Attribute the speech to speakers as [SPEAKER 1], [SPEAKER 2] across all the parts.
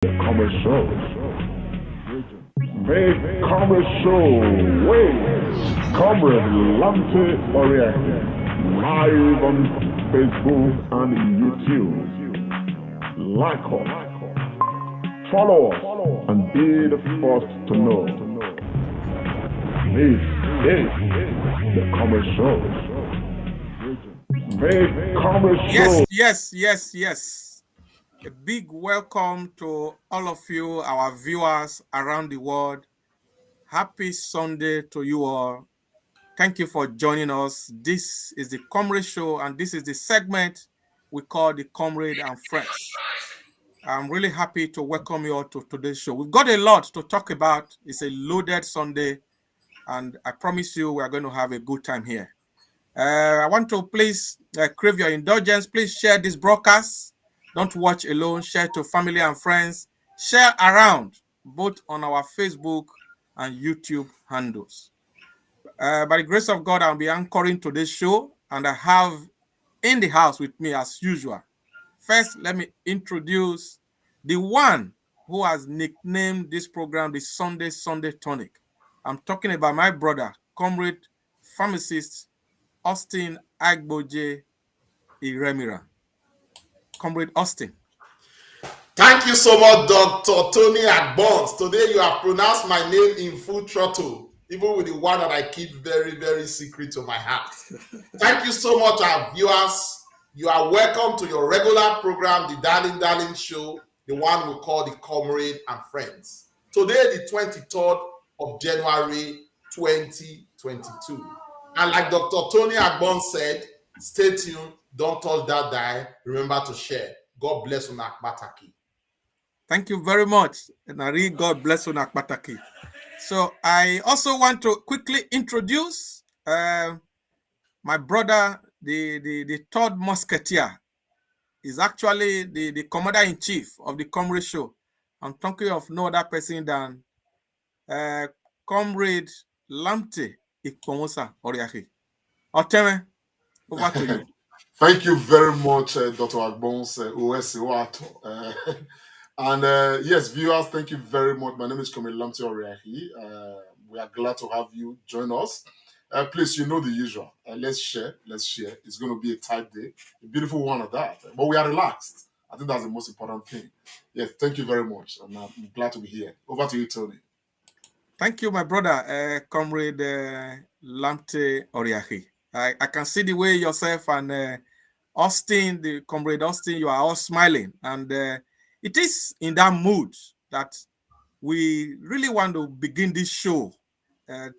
[SPEAKER 1] commercial. Make commercial waves. Comrade Lante Oriente. Live on Facebook and YouTube. Like us, follow us, and be the first to know. This is the commercial. Make commercial.
[SPEAKER 2] Yes. A big welcome to all of you, our viewers around the world. Happy Sunday to you all. Thank you for joining us. This is the Comrade Show, and this is the segment we call the Comrade and Friends. I'm really happy to welcome you all to today's show. We've got a lot to talk about. It's a loaded Sunday, and I promise you we are going to have a good time here. I want to please crave your indulgence. Please share this broadcast. Don't watch alone. Share to family and friends. Share around, both on our Facebook and YouTube handles. By the grace of God, I'll be anchoring today's show, and I have in the house with me as usual. First, let me introduce the one who has nicknamed this program the Sunday Tonic. I'm talking about my brother, comrade pharmacist Austin Agboje Iremira. Comrade Austin.
[SPEAKER 3] Thank you so much, Dr. Tony Agbons. Today you have pronounced my name in full throttle, even with the one that I keep very, very secret to my heart. Thank you so much, our viewers. You are welcome to your regular program, the Darling Show, the one we call the Comrade and Friends. Today, the 23rd of January, 2022. And like Dr. Tony Agbon said, stay tuned, don't touch that dial, remember to share. God bless Unakbataki.
[SPEAKER 2] Thank you very much. Nari, God bless you, Nakpataki. So I also want to quickly introduce my brother, the third musketeer. Is actually the commander-in-chief of the Comrade Show. I'm talking of no other person than Comrade Lamte Ikpomosa Oriahi. Oteme, over to you.
[SPEAKER 4] Thank you very much, Dr. Agbons, and yes, viewers, thank you very much. My name is Comrade Lamte Oriahi. We are glad to have you join us. Please, you know the usual. Let's share. It's going to be a tight day, a beautiful one at that. But we are relaxed. I think that's the most important thing. Yes, thank you very much. And I'm glad to be here. Over to you, Tony.
[SPEAKER 2] Thank you, my brother, Comrade Lamte Oriahi. I can see the way yourself and Austin, the Comrade Austin, you are all smiling. And it is in that mood that we really want to begin this show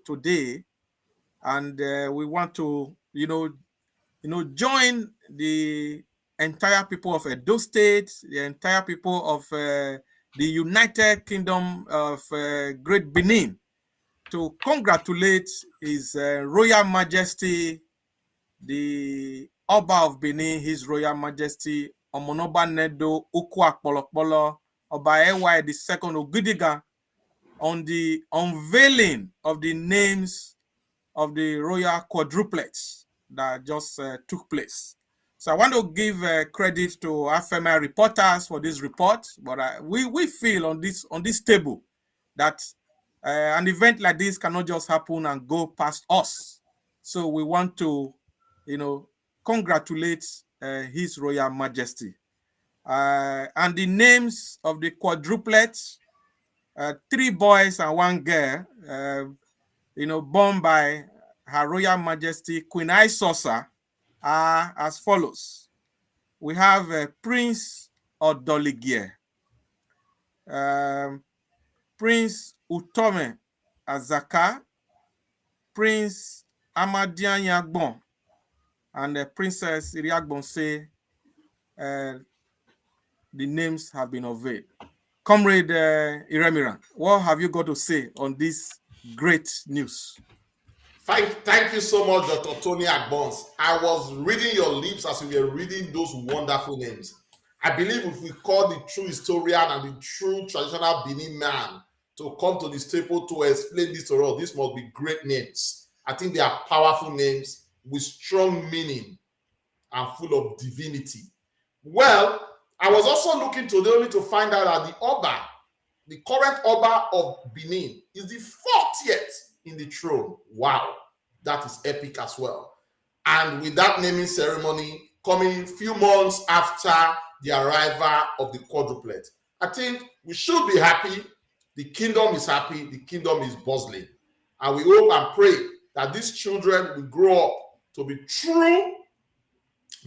[SPEAKER 2] today. And we want to, join the entire people of Edo State, the entire people of the United Kingdom of Great Benin to congratulate His Royal Majesty, the Oba of Benin, His Royal Majesty Omonoba Nedo Ukwa Oba Ewa the Second Ogidiga on the unveiling of the names of the royal quadruplets that just took place. So I want to give credit to FMI reporters for this report, but we feel on this table that an event like this cannot just happen and go past us. So we want to, congratulate His Royal Majesty. And the names of the quadruplets, 3 boys and 1 girl, born by Her Royal Majesty Queen Isosa, are as follows. We have Prince Odoligie, Prince Utome Azaka, Prince Amadian Yagbon, and Princess Iriagbon say the names have been unveiled. Comrade Iremira, what have you got to say on this great news?
[SPEAKER 3] Thank you so much, Dr. Tony Agbons. I was reading your lips as we were reading those wonderful names. I believe if we call the true historian and the true traditional Benin man to come to this table to explain this to us, this must be great names. I think they are powerful names with strong meaning and full of divinity. Well, I was also looking today only to find out that the current Oba of Benin, is the 40th in the throne. Wow, that is epic as well. And with that naming ceremony coming a few months after the arrival of the quadruplet, I think we should be happy. The kingdom is happy, the kingdom is bustling. And we hope and pray that these children will grow up to be true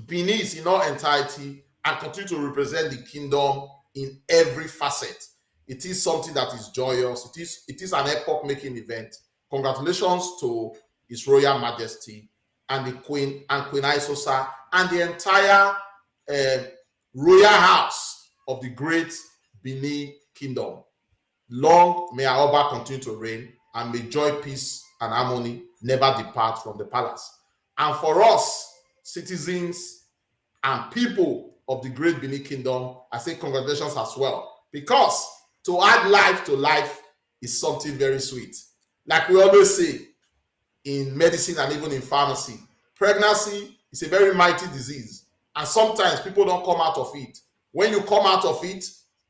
[SPEAKER 3] Benin's in all entirety and continue to represent the kingdom in every facet. It is something that is joyous. It is an epoch-making event. Congratulations to His Royal Majesty and the Queen and Queen Isosa and the entire royal house of the great Benin Kingdom. Long may our Oba continue to reign, and may joy, peace, and harmony never depart from the palace. And for us, citizens and people of the great Benin Kingdom, I say congratulations as well, because to add life to life is something very sweet. Like we always say in medicine and even in pharmacy, pregnancy is a very mighty disease, and sometimes people don't come out of it. When you come out of it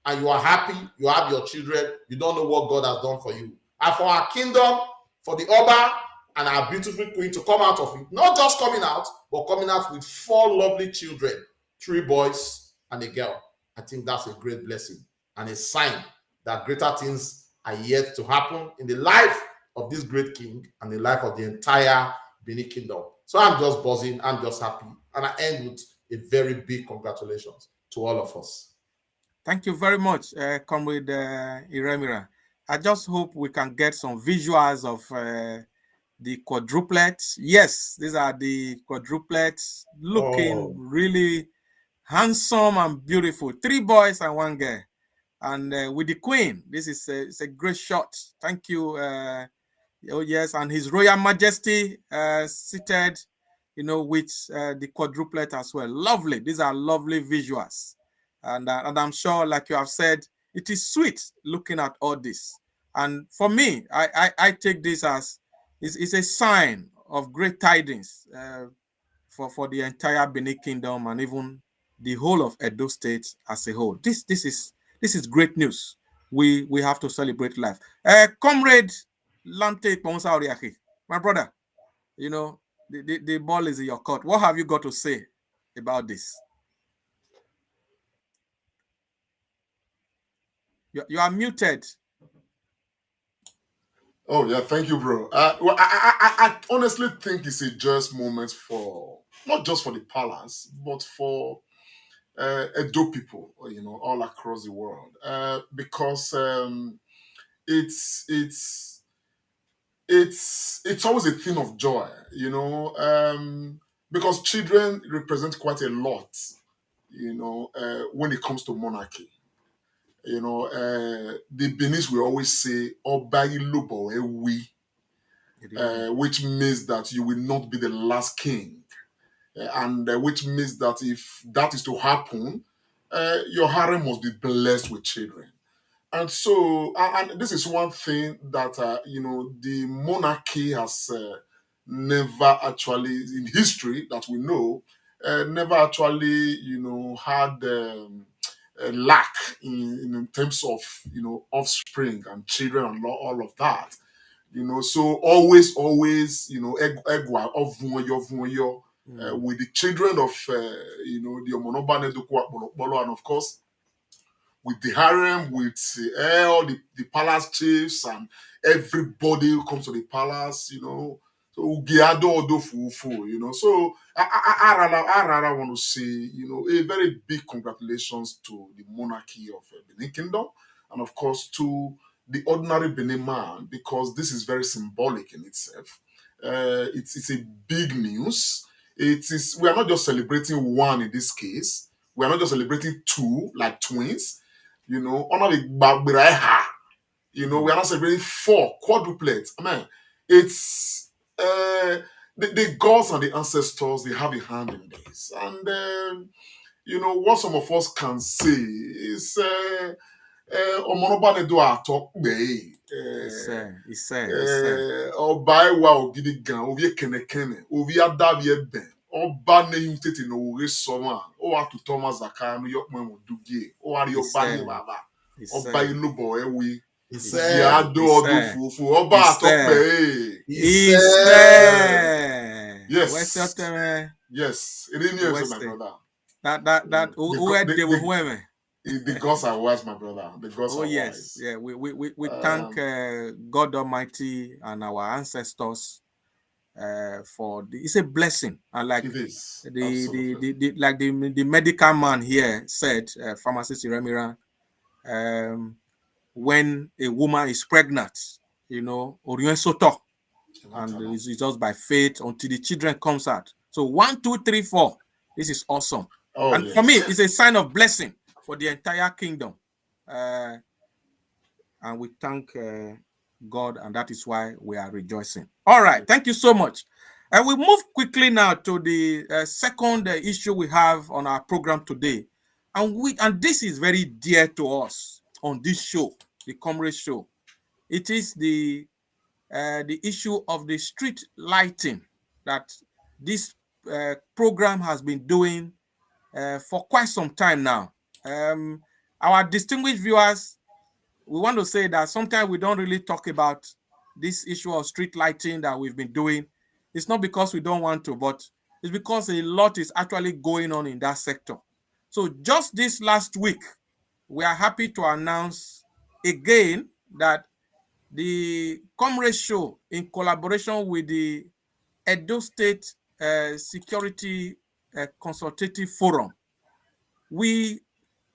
[SPEAKER 3] and you are happy, you have your children, you don't know what God has done for you. And for our kingdom, for the Oba and our beautiful queen to come out of it, not just coming out, but coming out with 4 lovely children, 3 boys and a girl. I think that's a great blessing and a sign that greater things are yet to happen in the life of this great king and the life of the entire Benin Kingdom. So I'm just buzzing, I'm just happy. And I end with a very big congratulations to all of us.
[SPEAKER 2] Thank you very much, Comrade Iremira. I just hope we can get some visuals of the quadruplets. Yes, these are the quadruplets looking really handsome and beautiful. 3 boys and 1 girl. And with the queen, this is it's a great shot. Thank you. Oh, yes, and His Royal Majesty seated, with the quadruplet as well. Lovely. These are lovely visuals. And I'm sure, like you have said, it is sweet looking at all this. And for me, I take this as it's a sign of great tidings for the entire Benin Kingdom and even the whole of Edo State as a whole. This is great news. We have to celebrate life. Comrade Lamte Ponsa Oriaki, my brother, the ball is in your court. What have you got to say about this? You are muted.
[SPEAKER 4] Oh yeah, thank you, bro. Well, I honestly think it's a joyous moment for not just for the palace, but for Edo people, all across the world, because it's always a thing of joy, because children represent quite a lot, when it comes to monarchy. The Benis will always say "Oba Ilobo Ewi," which means that you will not be the last king, and which means that if that is to happen, your harem must be blessed with children. And so, and this is one thing that the monarchy has never actually, in history that we know, never actually had a lack in terms of offspring and children and all of that. So always, egwa ovunyo, with the children of the Omonoba Nedoku Akpolokpolo, and of course with the harem, with all the palace chiefs and everybody who comes to the palace, So Ugiado Odofufu, So I rather want to say, a very big congratulations to the monarchy of Benin Kingdom, and of course to the ordinary Benin man, because this is very symbolic in itself. It's a big news. We are not just celebrating one in this case. We are not just celebrating 2 like twins. Honor the Bagbereha. We are not celebrating 4 quadruplets. I mean, it's the gods and the ancestors, they have a hand in this. And what some of us can say is Omonoba Nedo Atokbe.
[SPEAKER 2] He said.
[SPEAKER 4] Ọba Ewa Ogidigan, Ovie Kenekene, Ovie Adavie Ben, Oba ne yutete no we soma. O atu Thomas Zaka no yok mo dugie. O ari
[SPEAKER 2] He
[SPEAKER 4] Oba ne
[SPEAKER 2] said,
[SPEAKER 4] baba.
[SPEAKER 2] he
[SPEAKER 4] Oba
[SPEAKER 2] said,
[SPEAKER 4] inu bo ewi.
[SPEAKER 3] He
[SPEAKER 2] he
[SPEAKER 4] Ubi
[SPEAKER 3] said,
[SPEAKER 2] said,
[SPEAKER 4] ado
[SPEAKER 2] he
[SPEAKER 4] odu
[SPEAKER 2] said,
[SPEAKER 4] fufu.
[SPEAKER 2] he
[SPEAKER 4] Oba atokpe
[SPEAKER 2] said,
[SPEAKER 4] eh.
[SPEAKER 3] he
[SPEAKER 2] he
[SPEAKER 3] said,
[SPEAKER 2] said, West
[SPEAKER 4] Yes.
[SPEAKER 2] Ottoman,
[SPEAKER 4] Yes. It is news, my
[SPEAKER 2] West,
[SPEAKER 4] brother.
[SPEAKER 2] who had the women.
[SPEAKER 4] The gods are wise, my brother. The gods
[SPEAKER 2] Oh
[SPEAKER 4] are
[SPEAKER 2] yes,
[SPEAKER 4] wise.
[SPEAKER 2] yeah. We thank God Almighty and our ancestors for it's a blessing. And like
[SPEAKER 4] It is.
[SPEAKER 2] the
[SPEAKER 4] Absolutely.
[SPEAKER 2] the medical man here said, pharmacist Iremira, when a woman is pregnant, Orion Soto, and it's just by faith until the children comes out. So 1, 2, 3, 4. This is awesome,
[SPEAKER 4] Oh,
[SPEAKER 2] and for me,
[SPEAKER 4] yes.
[SPEAKER 2] it's a sign of blessing for the entire kingdom. And we thank God, and that is why we are rejoicing. All right, thank you so much. And we move quickly now to the second issue we have on our program today, and this is very dear to us on this show, the Comrade Show. It is the issue of the street lighting that this program has been doing for quite some time now. Our distinguished viewers, we want to say that sometimes we don't really talk about this issue of street lighting that we've been doing. It's not because we don't want to, but it's because a lot is actually going on in that sector. So just this last week, we are happy to announce again that the Comrade Show, in collaboration with the Edo State Security Consultative Forum, we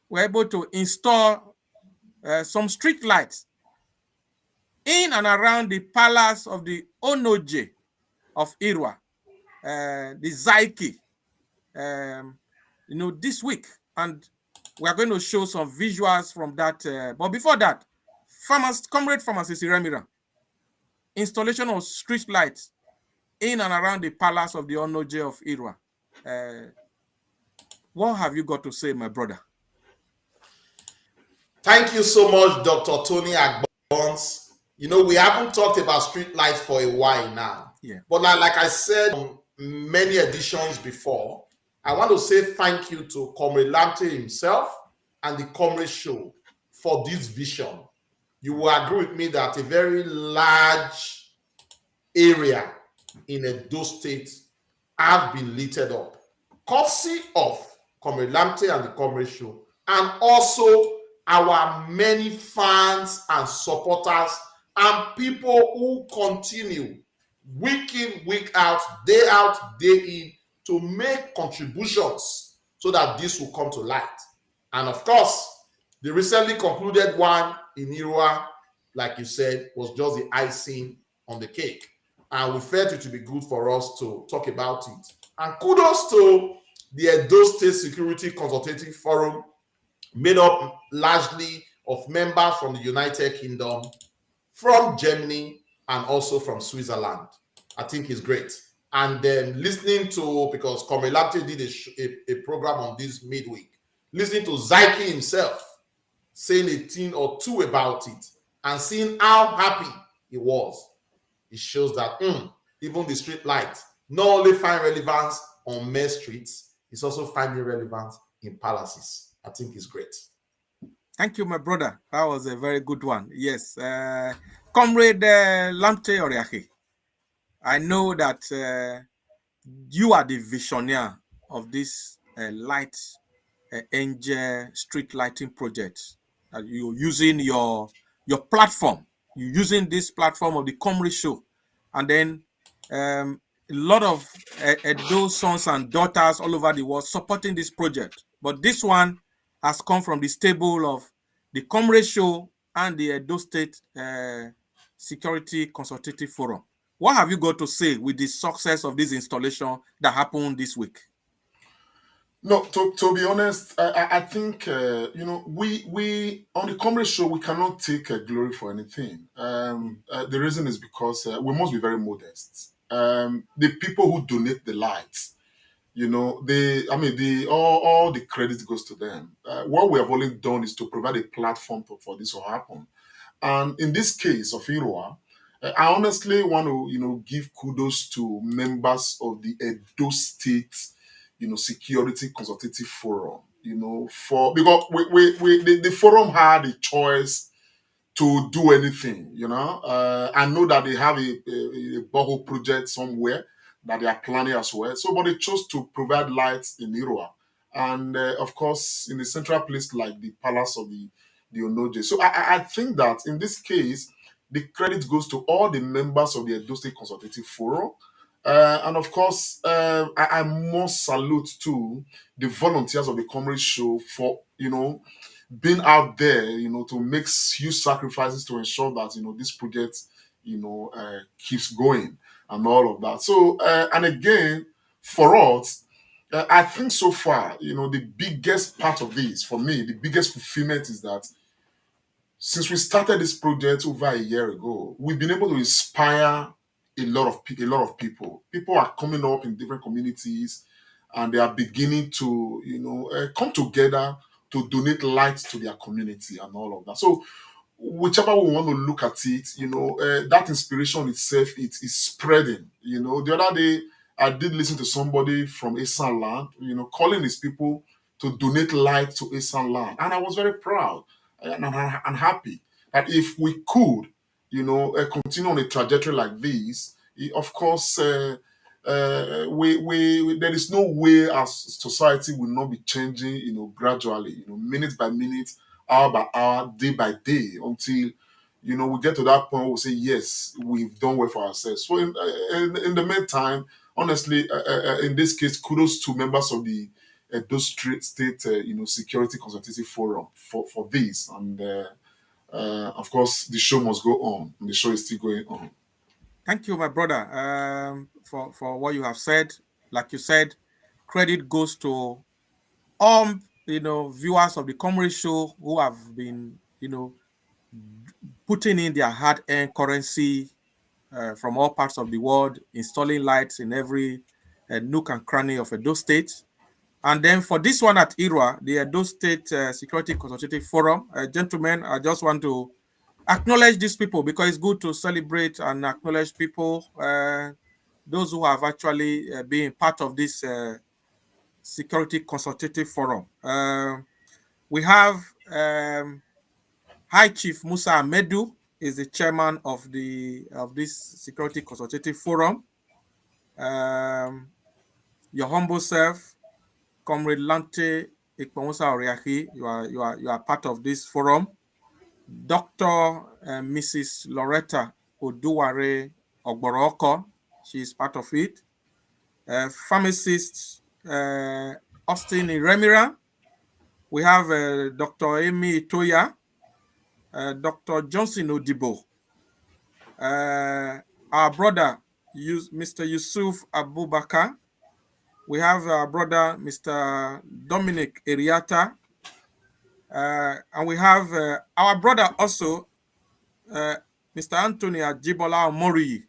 [SPEAKER 2] were able to install some street lights in and around the palace of the Onoje of Irwa, the Zaiki, this week. And we are going to show some visuals from that. But before that, Comrade Pharmacist Iremira, installation of street lights in and around the palace of the Onoje of Irwa. What have you got to say, my brother?
[SPEAKER 3] thank you so much, Dr. Tony Agbons. We haven't talked about street lights for a while now.
[SPEAKER 2] Yeah.
[SPEAKER 3] But like I said on many editions before, I want to say thank you to Comrade Lamte himself and the Comrade Show for this vision. You will agree with me that a very large area in Edo State have been littered up, courtesy of Comrade Lamte and the Comrade Show, and also our many fans and supporters and people who continue week in, week out, day in to make contributions so that this will come to light. And of course, the recently concluded one in Irwa, like you said, was just the icing on the cake. And we felt it would be good for us to talk about it. And kudos to the Edo State Security Consultative Forum, made up largely of members from the United Kingdom, from Germany, and also from Switzerland. I think it's great. And then listening to, because Comrade Lapte did a program on this midweek, listening to Zaiki himself saying a thing or two about it and seeing how happy he was, it shows that even the street light not only find relevance on main streets, it's also finding relevance in palaces. I think it's great.
[SPEAKER 2] Thank you, my brother. That was a very good one. Yes. Comrade Lamte Oriahi, I know that you are the visionary of this light angel street lighting project. You're using your platform. You're using this platform of the Comrade Show, and then a lot of those sons and daughters all over the world supporting this project. But this one has come from the stable of the Comrade Show and the Edo State Security Consultative Forum. What have you got to say with the success of this installation that happened this week?
[SPEAKER 4] No, to be honest, I think we on the Comrade Show we cannot take glory for anything. The reason is because we must be very modest. The people who donate the lights, all the credit goes to them. What we have only done is to provide a platform for this to happen. And in this case of Irwa, I honestly want to, give kudos to members of the Edo State, Security Consultative Forum, for because the forum had a choice to do anything. I know that they have a borehole project somewhere that they are planning as well. So, but they chose to provide lights in Irua, and of course, in a central place like the Palace of the Onoje. So, I think that in this case, the credit goes to all the members of the Edo State Consultative Forum. And of course, I must salute to the volunteers of the Comrade Show for being out there, to make huge sacrifices to ensure that this project, keeps going and all of that. So, and again, for us, I think so far, the biggest part of this for me, the biggest fulfillment is that since we started this project over a year ago, we've been able to inspire a lot of people. People are coming up in different communities, and they are beginning to come together to donate light to their community and all of that. So whichever we want to look at it, that inspiration itself it is spreading. The other day I did listen to somebody from Esan Land, calling his people to donate light to Esan Land, and I was very proud and happy that if we could, continue on a trajectory like this, of course. There is no way our society will not be changing, gradually, minute by minute, hour by hour, day by day, until we get to that point where we say yes, we've done well for ourselves. So in the meantime, honestly, in this case, kudos to members of the Edo State, Security Consultative Forum for this, and of course, the show must go on, and the show is still going on.
[SPEAKER 2] Thank you, my brother, for what you have said. Like you said, credit goes to all viewers of the Comrade Show who have been putting in their hard-earned currency from all parts of the world, installing lights in every nook and cranny of Edo State. And then for this one at IRWA, the Edo State Security Consultative Forum, gentlemen, I just want to acknowledge these people because it's good to celebrate and acknowledge people, those who have actually been part of this Security Consultative Forum. We have High Chief Musa Amedu is the chairman of this Security Consultative Forum. Your humble self, Comrade Lante Ikpamusa Oriahi, you are part of this forum. Dr. Mrs. Loretta Oduware Ogboroko, she is part of it. Pharmacist Austin Iremira. We have Dr. Amy Itoya, Dr. Johnson Odibo, our brother Mr. Yusuf Abubakar. We have our brother Mr. Dominic Eriata, and we have our brother also, Mr. Anthony Ajibola Omori,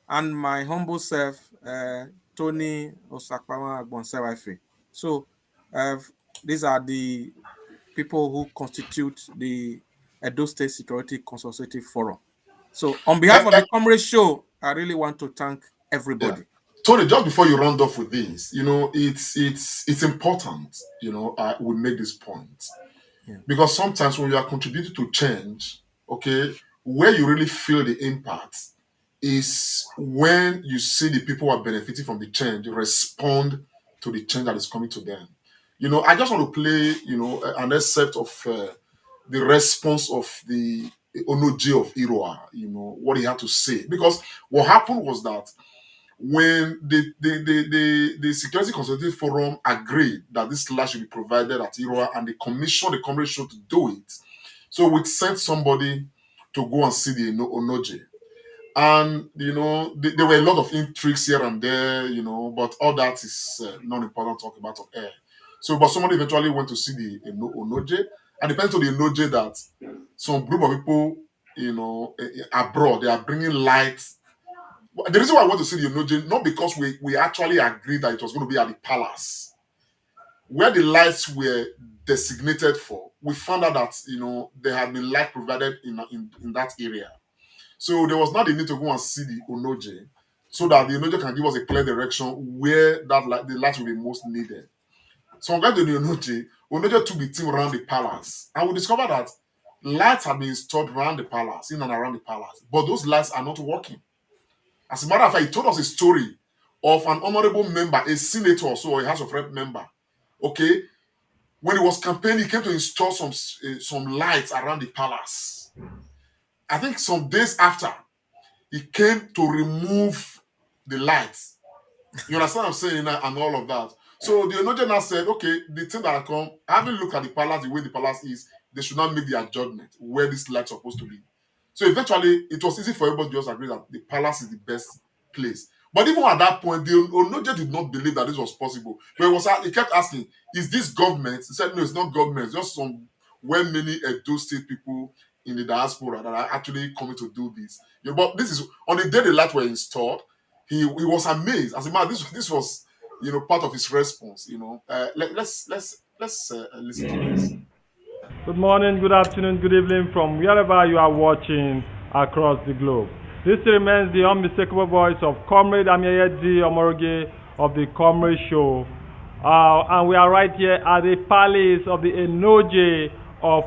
[SPEAKER 2] and my humble self, Tony Osakpama Agbonsewafe. So these are the people who constitute the Edo State Security Consultative Forum. So on behalf of the Comrade Show, I really want to thank everybody.
[SPEAKER 4] Yeah. Tony, just before you round off with this, it's important, we make this point.
[SPEAKER 2] Yeah.
[SPEAKER 4] Because sometimes when you are contributing to change, okay, where you really feel the impact is when you see the people who are benefiting from the change respond to the change that is coming to them. I just want to play, an excerpt of the response of the Onoje of Iroa, what he had to say. Because what happened was that when the Security Consultative Forum agreed that this light should be provided at Iroa, and they commissioned the Comrade Show to do it, so we sent somebody to go and see the Onoje. And, there were a lot of intrigues here and there, but all that is not important to talk about on air. So, but somebody eventually went to see the Onoje, and depends on the Onoje that some group of people, abroad, they are bringing light. The reason why I want to see the Onoje, not because we actually agreed that it was going to be at the palace. Where the lights were designated for, we found out that, there had been light provided in that area. So there was not the need to go and see the Onoje so that the Onoje can give us a clear direction where the light will be most needed. So on got to the Onoje took the team around the palace, and we discovered that lights have been installed around the palace, in and around the palace, but those lights are not working. As a matter of fact, he told us a story of an honorable member, a senator, so a House of Rep member. Okay, when he was campaigning, he came to install some lights around the palace. I think some days after, he came to remove the lights. You understand what I'm saying, and all of that. So the Onoje now said, okay, the thing that come, having looked at the palace, the way the palace is, they should not make their judgment where this light's supposed to be. So eventually, it was easy for everybody to just agree that the palace is the best place. But even at that point, the Onoje did not believe that this was possible. But he kept asking, is this government? He said, no, it's not government. It's just some many Edo State people in the diaspora that are actually coming to do this. But this is, on the day the lights were installed, he was amazed. As a man, this was part of his response. Let's listen to this.
[SPEAKER 5] Good morning, good afternoon, good evening from wherever you are watching across the globe. This remains the unmistakable voice of Comrade Amiyedi Omoroge of the Comrade Show. And we are right here at the palace of the Enoje of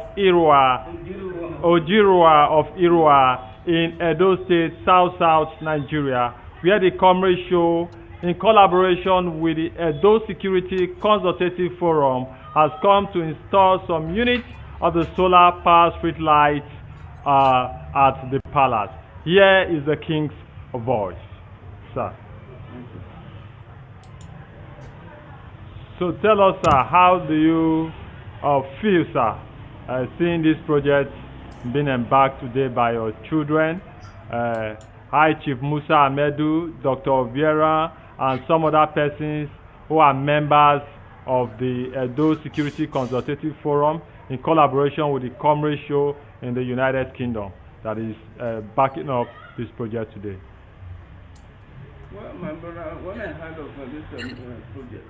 [SPEAKER 5] Ojirua of Irua in Edo State, South Nigeria, where the Comrade Show, in collaboration with the Edo Security Consultative Forum, has come to install some units of the solar power street lights at the palace. Here is the King's voice, sir. So tell us, sir, how do you feel, sir, seeing this project being embarked today by your children, High Chief Musa Amedu, Dr. Viera, and some other persons who are members of the Edo Security Consultative Forum in collaboration with the Comrade Show in the United Kingdom that is backing up this project today?
[SPEAKER 6] Well, my brother, when I heard of this project,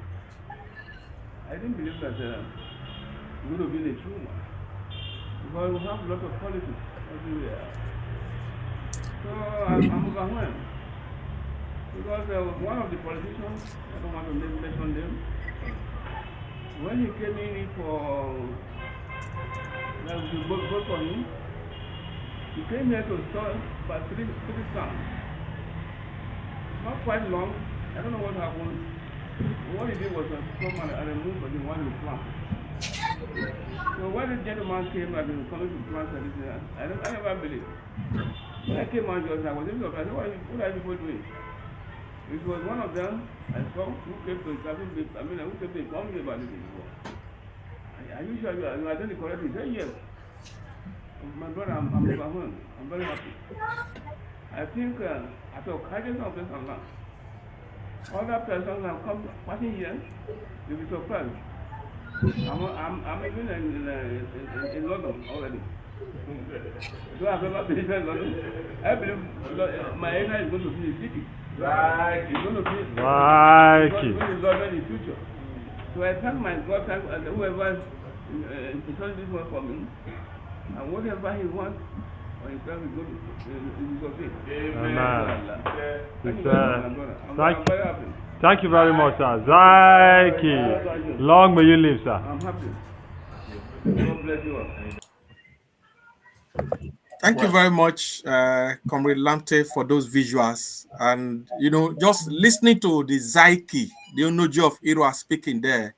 [SPEAKER 6] I didn't believe that it would have been a true one. Because we have a lot of politics everywhere. So I'm overwhelmed. Because one of the politicians, I don't want to mention them, when he came in for to vote for him, he came here to install about three times. Not quite long. I don't know what happened. What he did was to come and remove the one he planted. So when the gentleman came and he was coming to plant this, I never believed. When I came out, I was even surprised. What are people doing? It was one of them I saw who came to who came to inform me about this before. Are you sure you are doing it correctly? He said, yes. My brother, I'm overwhelmed. I'm very happy. I think I just not place on land. Other persons have come passing here, you'll be surprised. I'm even in London already. So I've never been in London. I believe my area is going to be a city. Right. It's going to be in London in the future. So I thank my God, whoever installed this one for me, and whatever he wants, or himself is good, is okay.
[SPEAKER 5] Amen. Thank you very much, sir. Zaiki. Long may you live, sir.
[SPEAKER 6] I'm happy. God bless you all.
[SPEAKER 2] Thank you very much, Comrade Lamte, for those visuals. And, just listening to the Zaiki, the Onoji of Irua speaking there,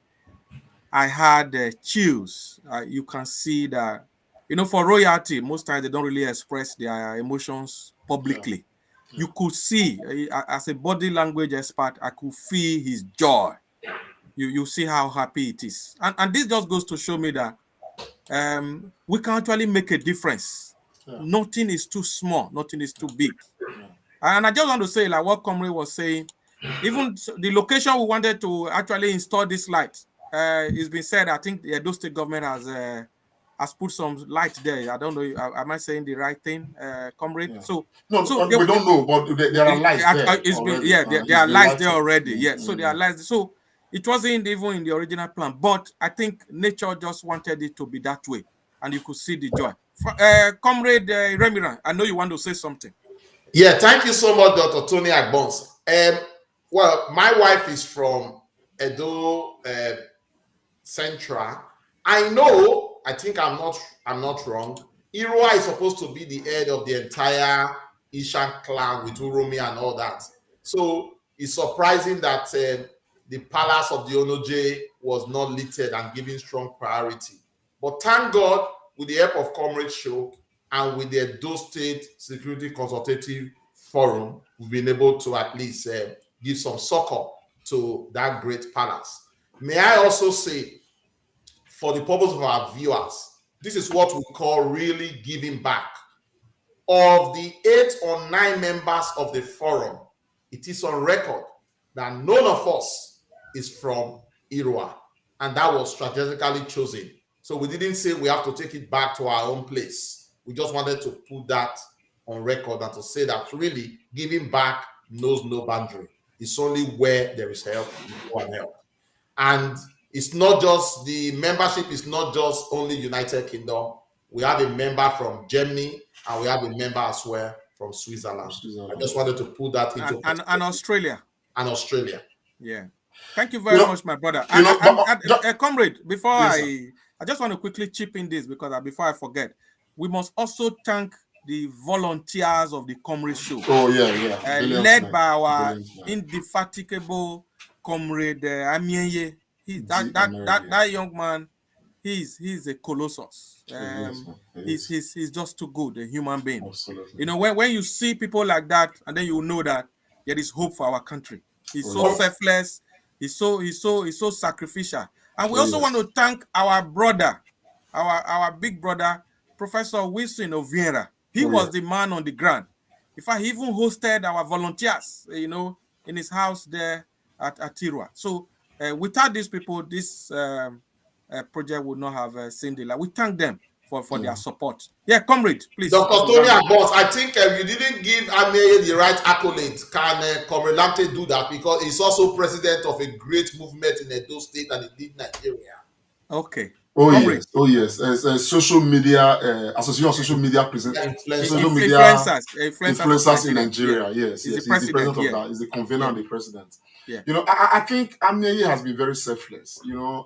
[SPEAKER 2] I had chills. You can see that, for royalty, most times they don't really express their emotions publicly. Yeah. You could see, as a body language expert, I could feel his joy. You see how happy it is. And this just goes to show me that we can actually make a difference. Yeah. Nothing is too small. Nothing is too big. Yeah. And I just want to say, like what Comrade was saying, even the location we wanted to actually install this light, it's been said, I think the Edo State government has put some light there. I don't know, am I saying the right thing, Comrade?
[SPEAKER 4] Yeah. So we don't know, but there are lights there.
[SPEAKER 2] There are lights there already. Yeah, so there are lights. So it wasn't even in the original plan, but I think nature just wanted it to be that way, and you could see the joy. Comrade Remiran, I know you want to say something.
[SPEAKER 3] Yeah, thank you so much, Dr. Tony Agbons. Well, my wife is from Edo Central. I know, I think I'm not wrong. Irua is supposed to be the head of the entire Ishan clan with Uromi and all that. So it's surprising that the palace of the Onoje was not littered and given strong priority. But thank God, with the help of Comrade Show and with the Edo State Security Consultative Forum, we've been able to at least give some succor to that great palace. May I also say, for the purpose of our viewers, this is what we call really giving back. Of the 8 or 9 members of the forum, it is on record that none of us is from Irua, and that was strategically chosen. So we didn't say we have to take it back to our own place. We just wanted to put that on record and to say that really giving back knows no boundary. It's only where there is help, you go and help. And it's not just the membership is not just only United Kingdom. We have a member from Germany and we have a member as well from Switzerland. I just wanted to put that into
[SPEAKER 2] and Australia.
[SPEAKER 3] And Australia.
[SPEAKER 2] Yeah. Thank you very much, my brother. Comrade, before I just want to quickly chip in this because before I forget, we must also thank the volunteers of the Comrade Show.
[SPEAKER 4] Oh, yeah.
[SPEAKER 2] Led by our indefatigable Comrade Amienye. That young man, he's a colossus. He's just too good, a human being.
[SPEAKER 4] Absolutely.
[SPEAKER 2] You know, when you see people like that, and then you know that there is hope for our country. He's so selfless. He's so sacrificial. And we also want to thank our brother, our big brother, Professor Wilson Oviera. He was the man on the ground. In fact, he even hosted our volunteers, in his house there at Tirua. So without these people, this project would not have seen the light. We thank them for their support. Yeah, Comrade, please.
[SPEAKER 3] Dr. Tony Agbons, I think you didn't give Ameye the right accolade. Can Comrade Lamte do that? Because he's also president of a great movement in Edo State and indeed Nigeria.
[SPEAKER 2] Okay.
[SPEAKER 4] Oh yes. Social media association of social media presenters, influencers in Nigeria. Yes. He's the president of that. He's the convener and the president.
[SPEAKER 2] Yeah.
[SPEAKER 4] You know, I think Ameye has been very selfless. You know,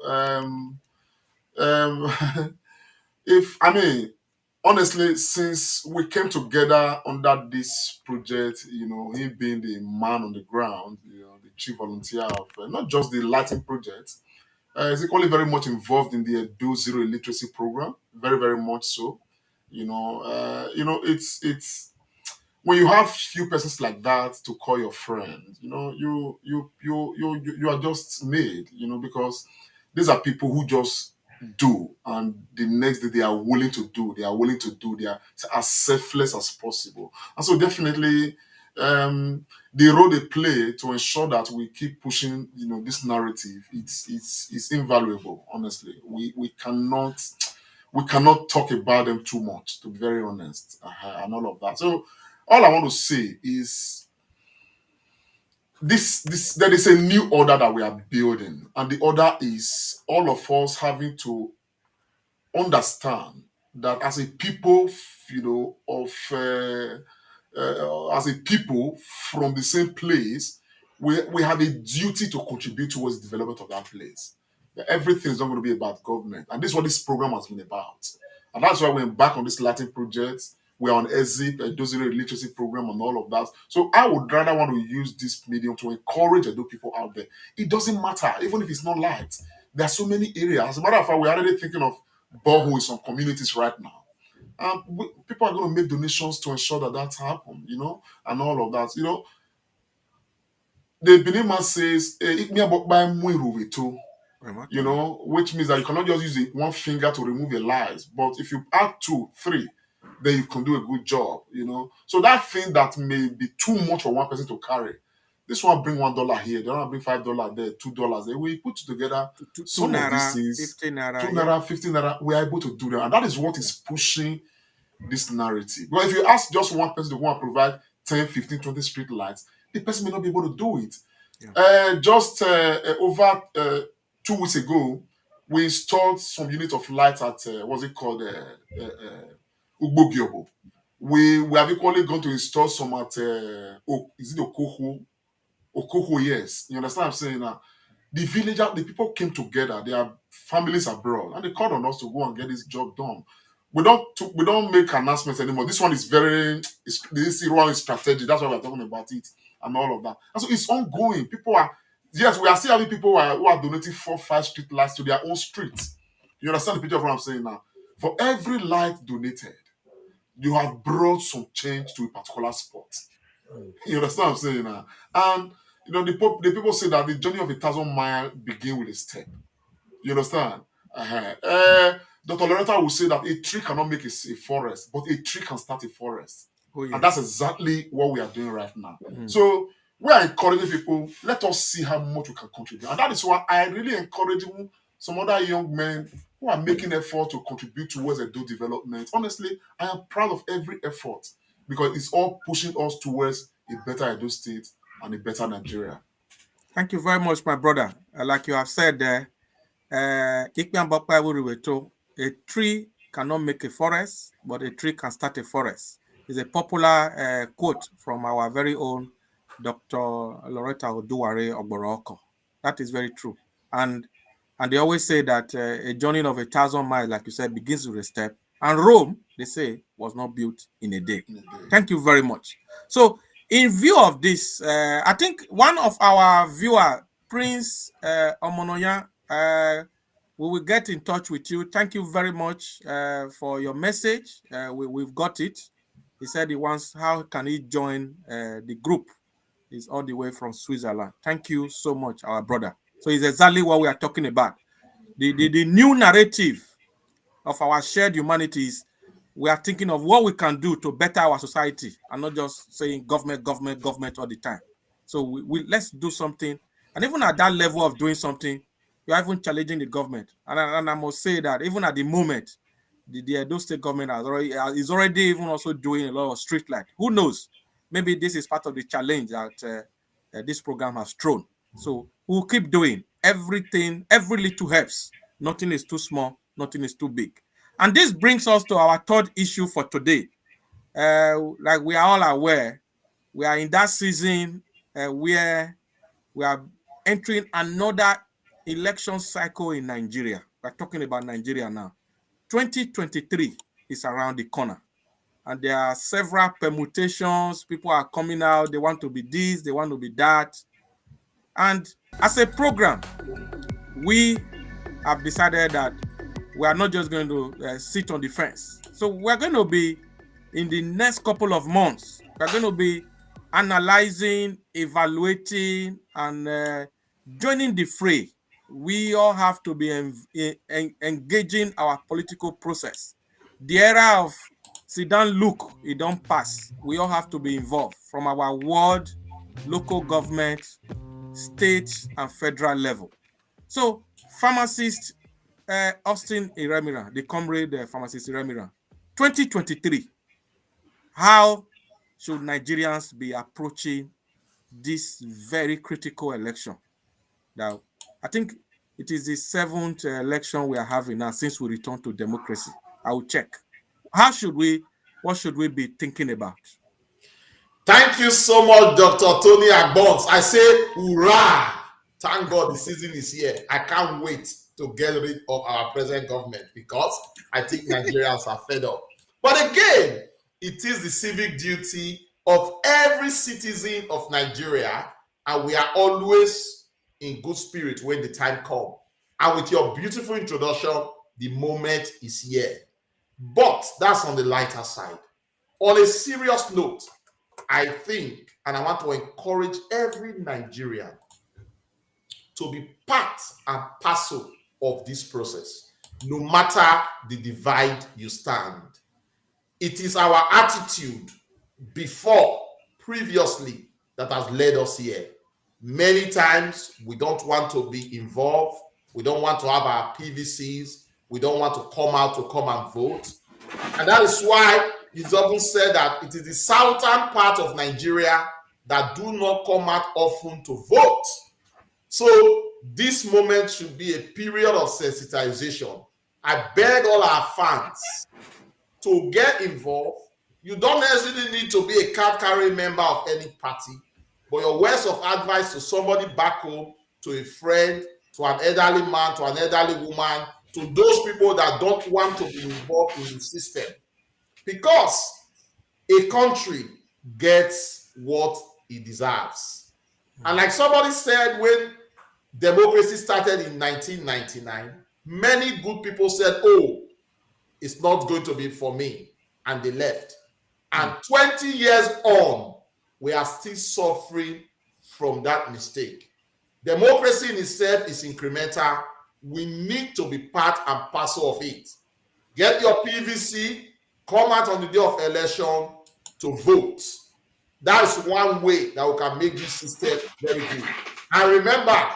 [SPEAKER 4] honestly, since we came together under this project, you know, him being the man on the ground, you know, the chief volunteer of not just the Latin project. Is equally very much involved in the Edo Zero Illiteracy program, very, very much so. It's when you have few persons like that to call your friend, you know, you are just made, you know, because these are people who just do, and the next day they are willing to do, they are as selfless as possible, and so definitely. The role they play to ensure that we keep pushing, you know, this narrative, it's invaluable. Honestly, we cannot talk about them too much, to be very honest, and all of that. So, all I want to say is this: there is a new order that we are building, and the order is all of us having to understand that as a people, you know, as a people from the same place, we have a duty to contribute towards the development of that place. Everything is not going to be about government. And this is what this program has been about. And that's why we're back on this Latin project. We're on EZIP, a Dozero Literacy program, and all of that. So I would rather want to use this medium to encourage Edo people out there. It doesn't matter, even if it's not light. There are so many areas. As a matter of fact, we're already thinking of borehole in some communities right now. People are going to make donations to ensure that happens, you know, and all of that. You know, the Benin man says, you know, which means that you cannot just use one finger to remove a lies, but if you add 2, 3, then you can do a good job, you know. So that thing that may be too much for one person to carry, this one bring $1 here, the other one bring $5 there, $2 there. We put together some of these things,
[SPEAKER 2] 15 naira,
[SPEAKER 4] 2 naira, 15 naira. We are able to do that, and that is what is pushing this narrative. But if you ask just one person to go and provide 10, 15, 20 street lights, the person may not be able to do it. Over 2 weeks ago, we installed some unit of lights at what's it called? Ugbogiobo. We have equally gone to install some at is it Okoho? Okoho, yes. You understand what I'm saying now? The villager, the people came together, their families abroad, and they called on us to go and get this job done. We don't make announcements anymore. This one is this one is strategic. That's why we're talking about it and all of that. And so it's ongoing. People are yes, we are still having people who are donating 4, 5 street lights to their own streets. You understand the picture of what I'm saying now? For every light donated, you have brought some change to a particular spot. You understand what I'm saying now? And the people say that the journey of 1,000 miles begin with a step. You understand? Dr. Loretta will say that a tree cannot make a forest, but a tree can start a forest.
[SPEAKER 2] Oh, yes.
[SPEAKER 4] And that's exactly what we are doing right now. So we are encouraging people, let us see how much we can contribute. And that is why I really encourage some other young men who are making effort to contribute towards a development. Honestly, I am proud of every effort because it's all pushing us towards a better Edo State and a better Nigeria.
[SPEAKER 2] Thank you very much, my brother. Like you have said there, a tree cannot make a forest, but a tree can start a forest. It's a popular quote from our very own Dr. Loretta Oduware Ogboroko. That is very true. And they always say that a journey of 1,000 miles, like you said, begins with a step. And Rome, they say, was not built in a day. Thank you very much. So, in view of this, I think one of our viewer, Prince Omonoya, we will get in touch with you. Thank you very much for your message. We've got it. He said he wants, how can he join the group? He's all the way from Switzerland. Thank you so much, our brother. So it's exactly what we are talking about. The new narrative of our shared humanities, we are thinking of what we can do to better our society and not just saying government, government, government all the time. So let's do something. And even at that level of doing something, you are even challenging the government. And I must say that even at the moment, the Edo State government is already even also doing a lot of street light. Who knows? Maybe this is part of the challenge that this program has thrown. So we'll keep doing everything, every little helps. Nothing is too small, nothing is too big. And this brings us to our third issue for today. Like we are all aware, we are in that season where we are entering another election cycle in Nigeria. We're talking about Nigeria now. 2023 is around the corner. And there are several permutations. People are coming out. They want to be this, they want to be that. And as a program, we have decided that we are not just going to sit on the fence. So we're going to be, in the next couple of months, we're going to be analyzing, evaluating, and joining the fray. We all have to be engaging our political process. The era of sit down, look, it don't pass. We all have to be involved from our ward, local government, state, and federal level. So, pharmacist Austin Iremira, the comrade pharmacist Iremira, 2023, how should Nigerians be approaching this very critical election? Now, I think it is the 7th election we are having now since we returned to democracy. I will check. What should we be thinking about?
[SPEAKER 3] Thank you so much, Dr. Tony Agbons. I say, hurrah! Thank God the season is here. I can't wait to get rid of our present government because I think Nigerians are fed up. But again, it is the civic duty of every citizen of Nigeria, and we are always in good spirit when the time comes. And with your beautiful introduction, the moment is here. But that's on the lighter side. On a serious note, I think, and I want to encourage every Nigerian to be part and parcel of this process, no matter the divide you stand. It is our attitude previously, that has led us here. Many times we don't want to be involved. We don't want to have our PVCs. We don't want to come out to come and vote. And that is why it's often said that it is the southern part of Nigeria that do not come out often to vote. So this moment should be a period of sensitization. I beg all our fans to get involved, you don't necessarily need to be a card carrying member of any party, but your words of advice to somebody back home, to a friend, to an elderly man, to an elderly woman, to those people that don't want to be involved in the system. Because a country gets what it deserves. And like somebody said, when democracy started in 1999, many good people said, oh, it's not going to be for me. And they left. And 20 years on, we are still suffering from that mistake. Democracy in itself is incremental. We need to be part and parcel of it. Get your PVC, come out on the day of election to vote. That's one way that we can make this system very good. And remember,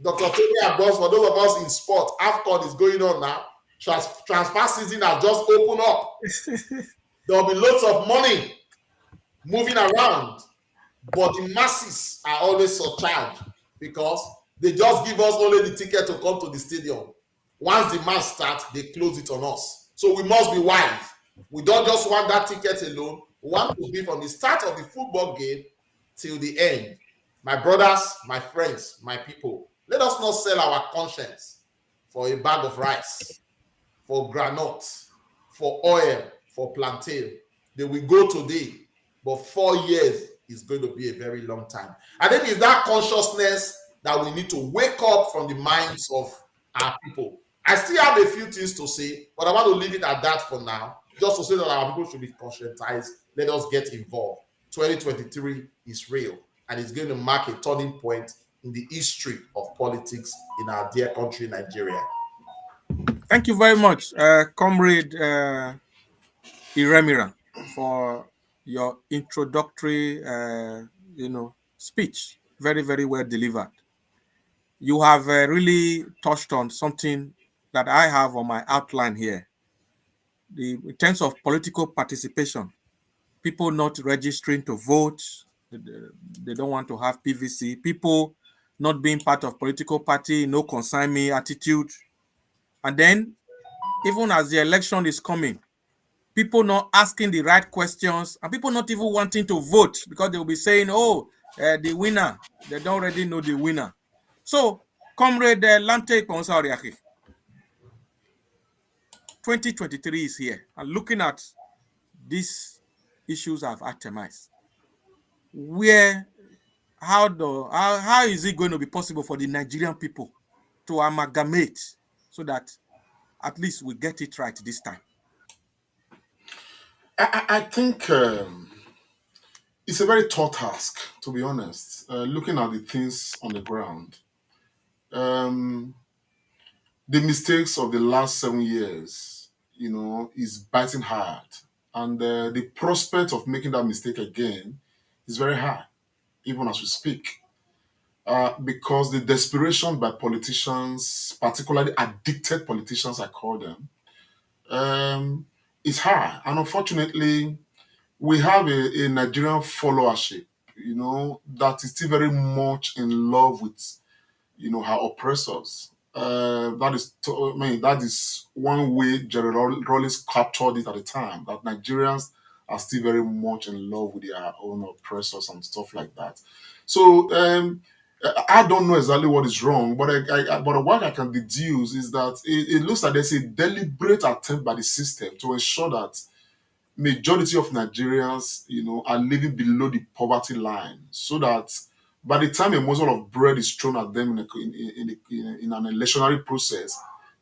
[SPEAKER 3] Dr. Tony Abbas, for those of us in sport, AFCON is going on now. Transfer season has just opened up. There will be lots of money moving around, but the masses are always surcharged because they just give us only the ticket to come to the stadium. Once the match starts, they close it on us. So we must be wise. We don't just want that ticket alone. We want to be from the start of the football game till the end. My brothers, my friends, my people, let us not sell our conscience for a bag of rice, for granite, for oil, for plantain. They will go today, but 4 years is going to be a very long time. I think it's that consciousness that we need to wake up from the minds of our people. I still have a few things to say, but I want to leave it at that for now, just to say that our people should be conscientized. Let us get involved. 2023 is real, and it's going to mark a turning point in the history of politics in our dear country, Nigeria.
[SPEAKER 2] Thank you very much, Comrade Iremira, for your introductory, speech. Very, very well delivered. You have really touched on something that I have on my outline here. In terms of political participation, people not registering to vote, they don't want to have PVC, people not being part of political party, no concern me attitude. And then, even as the election is coming, people not asking the right questions, and people not even wanting to vote because they will be saying, oh, the winner, they don't already know the winner. So, Comrade Lante Ponsariaki, 2023 is here, and looking at these issues I've itemized, how is it going to be possible for the Nigerian people to amalgamate so that at least we get it right this time?
[SPEAKER 4] I think it's a very tall task, to be honest. Looking at the things on the ground, um, the mistakes of the last 7 years, is biting hard, and the prospect of making that mistake again is very high, even as we speak. Because the desperation by politicians, particularly addicted politicians, I call them, is high. And unfortunately, we have a Nigerian followership, that is still very much in love with, her oppressors. That is one way General Rawlings captured it at the time, that Nigerians are still very much in love with their own oppressors and stuff like that. So I don't know exactly what is wrong, but but what I can deduce is that it looks like there's a deliberate attempt by the system to ensure that majority of Nigerians, are living below the poverty line, so that by the time a morsel of bread is thrown at them in an electionary process,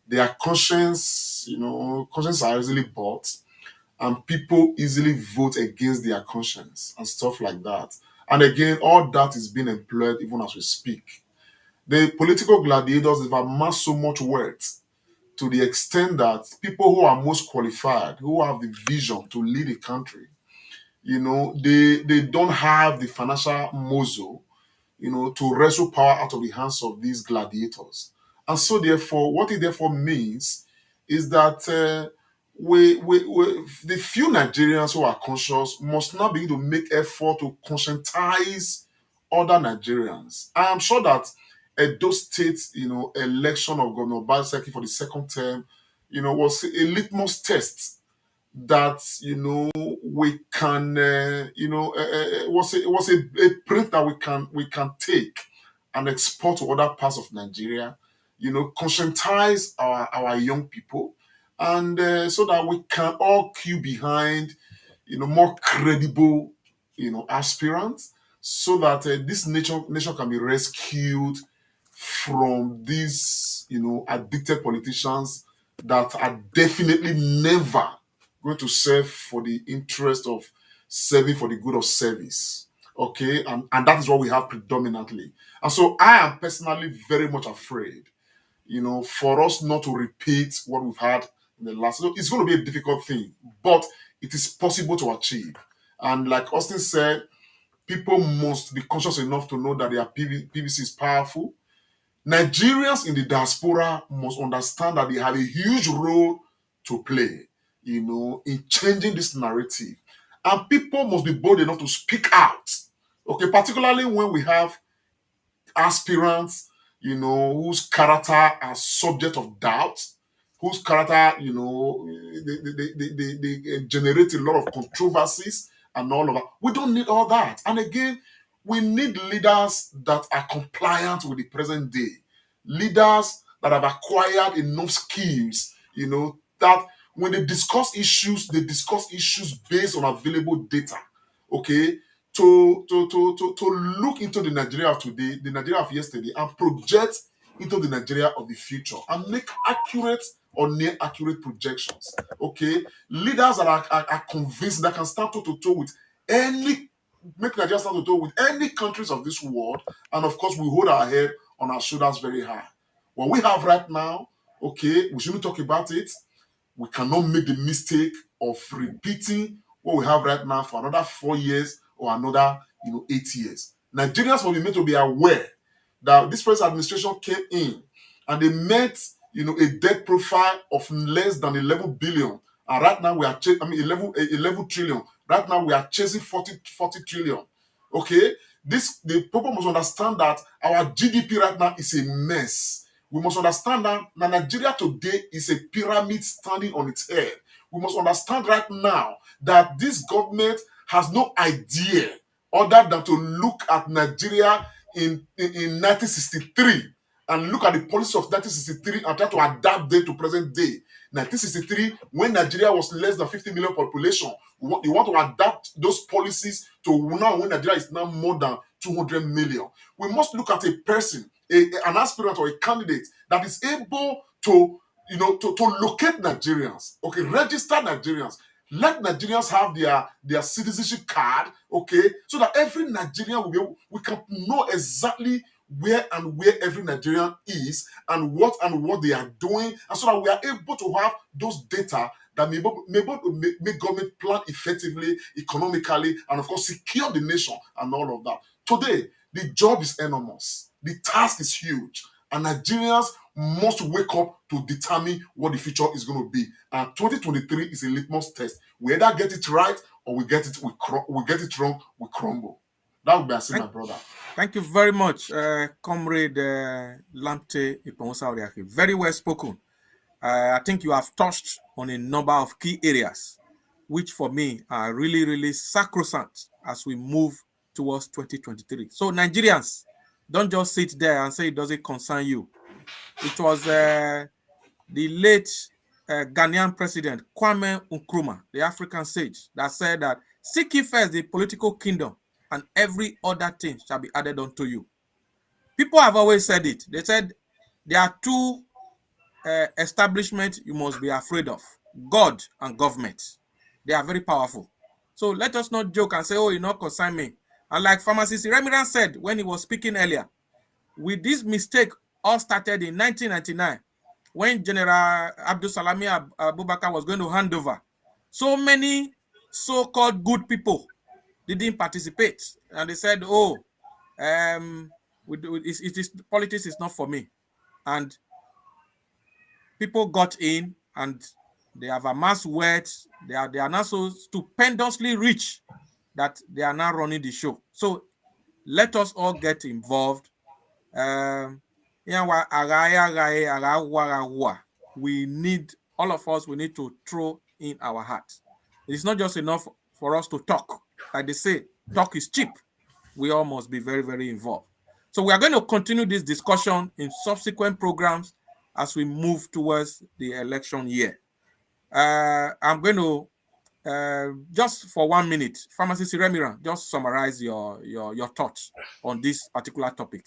[SPEAKER 4] their conscience are easily bought, and people easily vote against their conscience and stuff like that. And again, all that is being employed even as we speak. The political gladiators have amassed so much wealth to the extent that people who are most qualified, who have the vision to lead a country, they don't have the financial muscle, to wrestle power out of the hands of these gladiators. And so therefore, what it therefore means is that the few Nigerians who are conscious must now begin to make effort to conscientize other Nigerians. I am sure that those states, election of Governor Obaseki for the second term, was a litmus test that we can it was a print that we can take and export to other parts of Nigeria, conscientize our young people, and so that we can all queue behind more credible aspirants, so that this nation can be rescued from these addicted politicians that are definitely never going to serve for the interest of serving for the good of service. Okay, and that is what we have predominantly. And so I am personally very much afraid, for us not to repeat what we've had in the last. So it's going to be a difficult thing, but it is possible to achieve. And like Austin said, people must be conscious enough to know that their PVC is powerful. Nigerians in the diaspora must understand that they have a huge role to play, in changing this narrative. And people must be bold enough to speak out. Okay, particularly when we have aspirants, whose character are subject of doubt, whose character, they generate a lot of controversies and all of that. We don't need all that. And again, we need leaders that are compliant with the present day, leaders that have acquired enough skills, that when they discuss issues based on available data. Okay, to look into the Nigeria of today, the Nigeria of yesterday, and project into the Nigeria of the future and make accurate or near accurate projections. Okay, leaders that are convinced that can stand toe to toe with any make Nigeria stand to toe with any countries of this world, and of course we hold our head on our shoulders very high. What we have right now, okay, we shouldn't talk about it. We cannot make the mistake of repeating what we have right now for another 4 years or another 8 years. Nigerians will be made to be aware that this present administration came in and they met a debt profile of less than 11 billion, and right now we are 11 trillion. Right now we are chasing 40 trillion. Okay, the people must understand that our GDP right now is a mess. We must understand that Nigeria today is a pyramid standing on its head. We must understand right now that this government has no idea other than to look at Nigeria in 1963 and look at the policy of 1963 and try to adapt them to present day. 1963, when Nigeria was less than 50 million population, you want to adapt those policies to now when Nigeria is now more than 200 million. We must look at a person, an aspirant or a candidate that is able to to locate Nigerians, okay, register Nigerians, let Nigerians have their citizenship card, okay, so that every Nigerian we can know exactly where every Nigerian is and what they are doing, and so that we are able to have those data that may able to make government plan effectively, economically, and of course secure the nation and all of that. Today, the job is enormous, the task is huge, and Nigerians must wake up to determine what the future is going to be. And 2023 is a litmus test. We either get it right or we get it wrong, we crumble. That would be as my brother.
[SPEAKER 2] Thank you very much, Comrade Lamte Iponsauriaki. Very well spoken. I think you have touched on a number of key areas, which for me are really, really sacrosanct as we move towards 2023. So Nigerians, don't just sit there and say it doesn't concern you. It was the late Ghanaian president, Kwame Nkrumah, the African sage, that said that seek ye first the political kingdom and every other thing shall be added unto you. People have always said it. They said there are two establishments you must be afraid of: God and government. They are very powerful. So let us not joke and say, oh, you not concern me. And like Pharmacist Remiran said when he was speaking earlier, with this mistake all started in 1999 when General Abdul Salami Abubakar was going to hand over. So many so-called good people didn't participate, and they said, oh, politics is not for me. And people got in and they have amassed wealth. They are now so stupendously rich that they are now running the show. So let us all get involved. We need, all of us, we need to throw in our hearts. It's not just enough for us to talk. Like they say, talk is cheap. We all must be very, very involved. So we are going to continue this discussion in subsequent programs as we move towards the election year. I'm going to just for 1 minute, Pharmacist Remiran, just summarize your thoughts on this particular topic.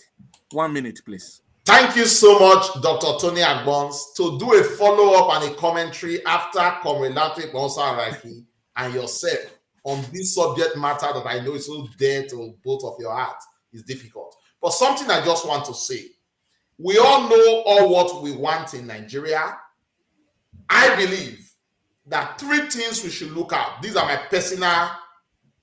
[SPEAKER 2] 1 minute, please.
[SPEAKER 3] Thank you so much, Dr. Tony Agbons, to do a follow-up and a commentary after Comrade Bonsa and yourself on this subject matter that I know is so dear to both of your hearts is difficult. But something I just want to say. We all know all what we want in Nigeria. I believe that 3 things we should look at. These are my personal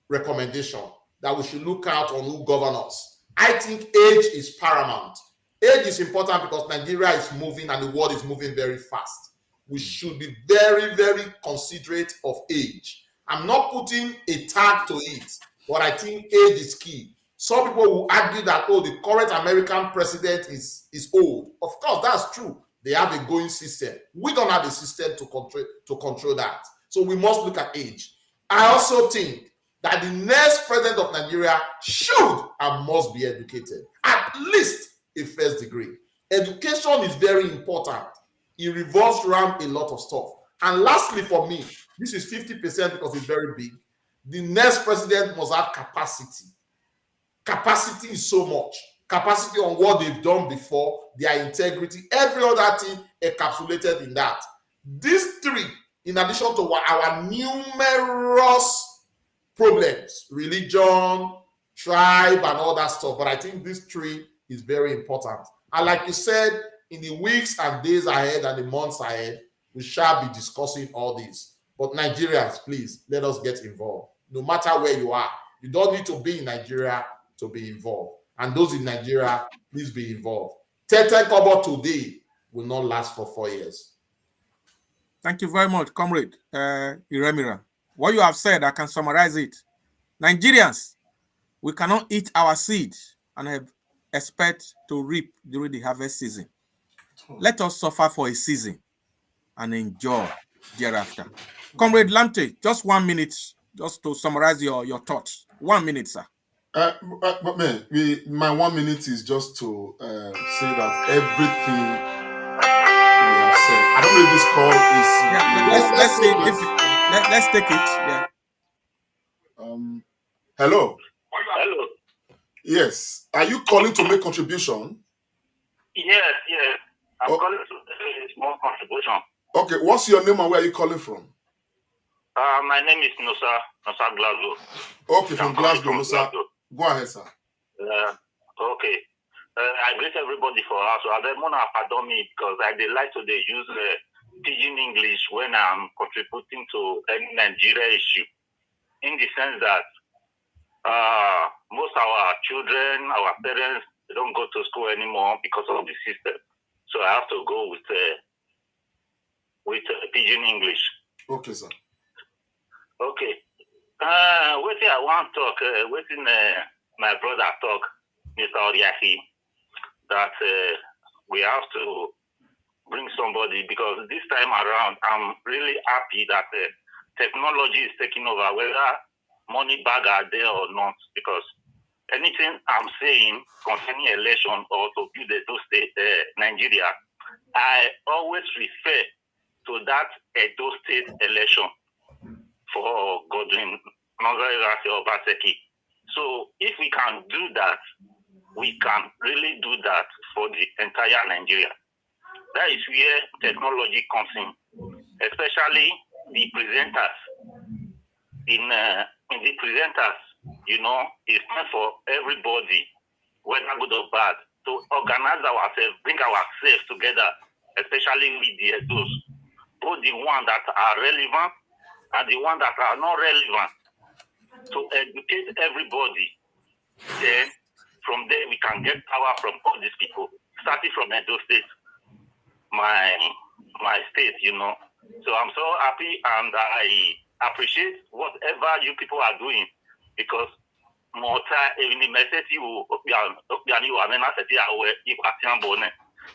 [SPEAKER 3] recommendation that we should look out on who govern us. I think age is paramount. Age is important because Nigeria is moving and the world is moving very fast. We should be very, very considerate of age. I'm not putting a tag to it, but I think age is key. Some people will argue that, oh, the current American president is old. Of course, that's true. They have a going system. We don't have a system to control that. So we must look at age. I also think that the next president of Nigeria should and must be educated, at least a first degree. Education is very important. It revolves around a lot of stuff. And lastly, for me, this is 50% because it's very big. The next president must have capacity. Capacity is so much. Capacity on what they've done before, their integrity, every other thing encapsulated in that. These 3, in addition to our numerous problems, religion, tribe, and all that stuff, but I think these 3 is very important. And like you said, in the weeks and days ahead and the months ahead, we shall be discussing all this. But Nigerians, please, let us get involved. No matter where you are, you don't need to be in Nigeria to be involved. And those in Nigeria, please be involved. Tete Kobo today will not last for 4 years.
[SPEAKER 2] Thank you very much, Comrade Iremira. What you have said, I can summarize it. Nigerians, we cannot eat our seed and expect to reap during the harvest season. Let us suffer for a season and enjoy thereafter. Comrade Lamte, just 1 minute, just to summarize your thoughts. 1 minute, sir.
[SPEAKER 4] But man, my 1 minute is just to say that everything we have said. I don't know if this call is.
[SPEAKER 2] Yeah, let's see. Let's take it. Yeah.
[SPEAKER 4] Hello.
[SPEAKER 7] Hello.
[SPEAKER 4] Yes. Are you calling to make contribution?
[SPEAKER 7] Yes. I'm calling to make a small contribution.
[SPEAKER 4] Okay. What's your name and where are you calling from?
[SPEAKER 7] My name is Nosa Glasgow.
[SPEAKER 4] Okay, from Glasgow, Nosa. Go ahead, sir.
[SPEAKER 7] Okay. I greet everybody for us. So I don't pardon me because I like to use pidgin English when I'm contributing to any Nigeria issue. In the sense that most of our children, our parents, they don't go to school anymore because of the system. So I have to go with pidgin English.
[SPEAKER 4] Okay, sir.
[SPEAKER 7] Okay. Waiting I want to talk, waiting my brother talk, Mr. Oriahi, that we have to bring somebody because this time around, I'm really happy that technology is taking over, whether money bag are there or not, because anything I'm saying concerning election or to build a two-state Nigeria, I always refer to that Edo State election for Godwin Obaseki. So if we can do that, we can really do that for the entire Nigeria. That is where technology comes in, especially the presenters. In the presenters, it's time for everybody, whether good or bad, to organize ourselves, bring ourselves together, especially with the those, both the ones that are relevant and the ones that are not relevant, to educate everybody. Then from there we can get power from all these people, starting from Edo State, my state, So I'm so happy and I appreciate whatever you people are doing because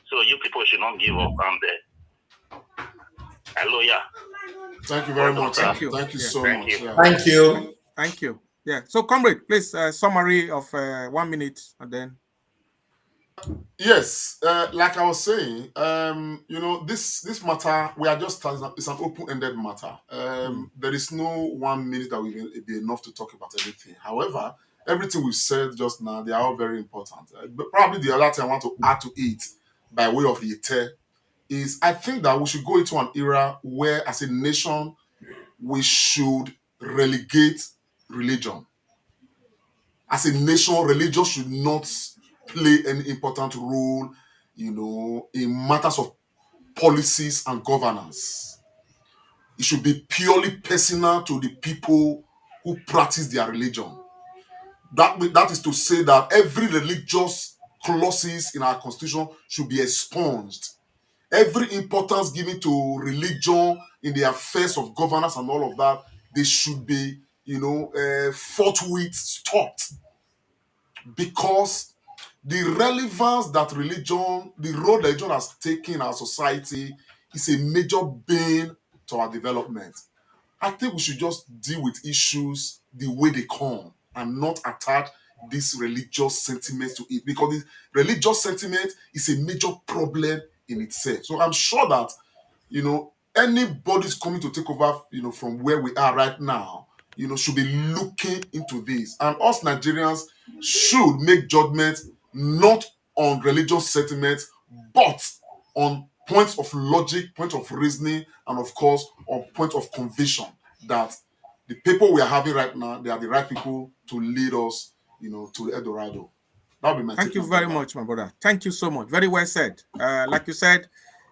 [SPEAKER 7] so you people should not give up on there. Hello, yeah.
[SPEAKER 4] Thank you very much, sir.
[SPEAKER 2] Thank you.
[SPEAKER 4] Thank you
[SPEAKER 2] Yeah.
[SPEAKER 4] so
[SPEAKER 7] Thank
[SPEAKER 4] much.
[SPEAKER 7] you.
[SPEAKER 4] Yeah.
[SPEAKER 3] Thank you.
[SPEAKER 2] Thank you. Yeah. So, comrade, please summary of 1 minute, and then.
[SPEAKER 4] Yes, like I was saying, this matter, we are just it's an open-ended matter. There is no 1 minute that will be enough to talk about everything. However, everything we've said just now, they are all very important. But probably the other thing I want to add to it, by way of the is I think that we should go into an era where, as a nation, we should relegate religion. As a nation, religion should not play any important role, in matters of policies and governance. It should be purely personal to the people who practice their religion. That is to say that every religious clauses in our constitution should be expunged. Every importance given to religion in the affairs of governance and all of that, they should be, forthwith stopped, because the relevance that the role religion has taken in our society is a major bane to our development. I think we should just deal with issues the way they come and not attach this religious sentiments to it, because the religious sentiment is a major problem in itself. So I'm sure that, anybody's coming to take over, from where we are right now, should be looking into this. And us Nigerians should make judgments not on religious sentiments, but on points of logic, points of reasoning, and of course, on points of conviction that the people we are having right now, they are the right people to lead us, to El Dorado. That'll be my
[SPEAKER 2] Thank you very much, my brother. Thank you so much. Very well said. Like you said,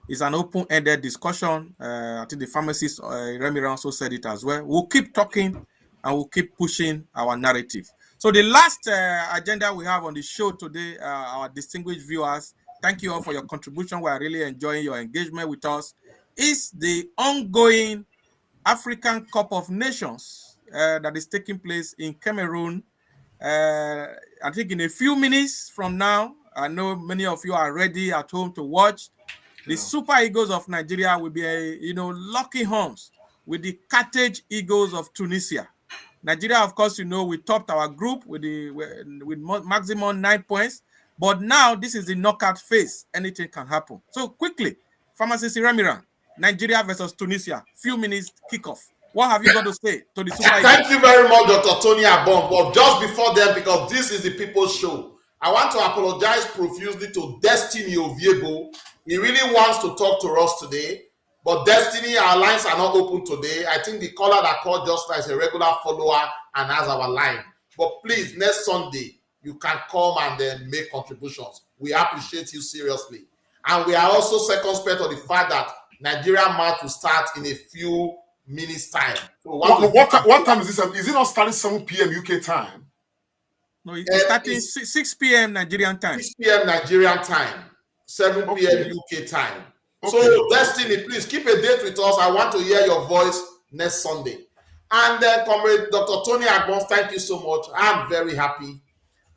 [SPEAKER 2] it's an open-ended discussion. I think the pharmacist Remy also said it as well. We'll keep talking and we'll keep pushing our narrative. So the last agenda we have on the show today, our distinguished viewers, thank you all for your contribution. We are really enjoying your engagement with us. Is the ongoing African Cup of Nations that is taking place in Cameroon. I think in a few minutes from now, I know many of you are ready at home to watch. The Super Eagles of Nigeria will be, locking horns with the Carthage Eagles of Tunisia. Nigeria, of course, we topped our group with maximum 9 points. But now this is the knockout phase. Anything can happen. So quickly, Pharmacist Remiran, Nigeria versus Tunisia. Few minutes kickoff. What have you got to say to the Super Eagles?
[SPEAKER 3] Thank you very much, Dr. Tony Abon. But just before then, because this is the people's show, I want to apologize profusely to Destiny Oviebo. He really wants to talk to us today. But Destiny, our lines are not open today. I think the caller that called just now is a regular follower and has our line. But please, next Sunday, you can come and then make contributions. We appreciate you seriously. And we are also circumspect of the fact that Nigeria match will start in a few minutes time. So
[SPEAKER 4] what time is this? Is it not starting 7 p.m. UK time?
[SPEAKER 2] No, it's starting 6 p.m. Nigerian time.
[SPEAKER 3] 6 p.m. Nigerian time, 7 p.m. UK time. Okay. So, Destiny, please keep a date with us. I want to hear your voice next Sunday. And then, Comrade Dr. Tony Agbons, thank you so much. I'm very happy.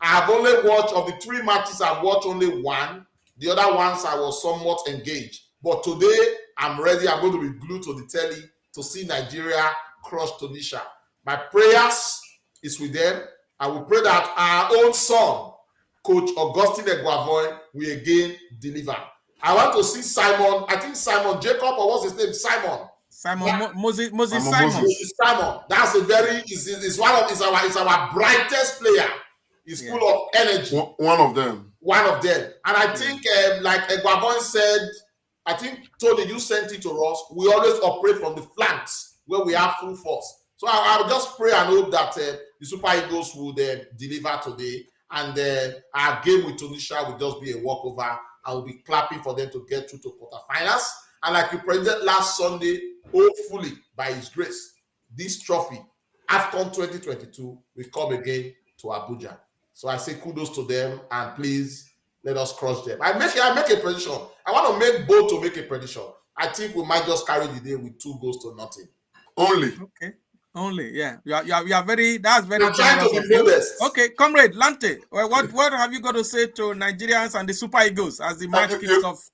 [SPEAKER 3] I have only watched, of the 3 matches, I've watched only one. The other ones, I was somewhat engaged. But today, I'm ready. I'm going to be glued to the telly to see Nigeria crush Tunisia. My prayers is with them. I will pray that our own son, Coach Augustine Eguavoy, will again deliver. I want to see Simon, I think Simon Jacob, or what's his name?
[SPEAKER 2] Moses Simon.
[SPEAKER 3] Moses Simon. That's a very, is our brightest player. He's full of energy.
[SPEAKER 4] One of them.
[SPEAKER 3] And I think, like Eguavoy said, I think, Tony, you sent it to us. We always operate from the flanks where we have full force. So I'll just pray and hope that the Super Eagles will deliver today. And our game with Tunisia will just be a walkover. I will be clapping for them to get through to quarterfinals. And like you predicted last Sunday, hopefully, by His grace, this trophy, AFCON 2022, will come again to Abuja. So I say kudos to them, and please let us crush them. I make a prediction. I want to make bold to make a prediction. I think we might just carry the day with 2-0.
[SPEAKER 4] Only.
[SPEAKER 2] Okay. Only, yeah. You are very, that's very
[SPEAKER 3] I'm trying to be modest.
[SPEAKER 2] Okay, Comrade Lante, what have you got to say to Nigerians and the Super Eagles as the match kicks off?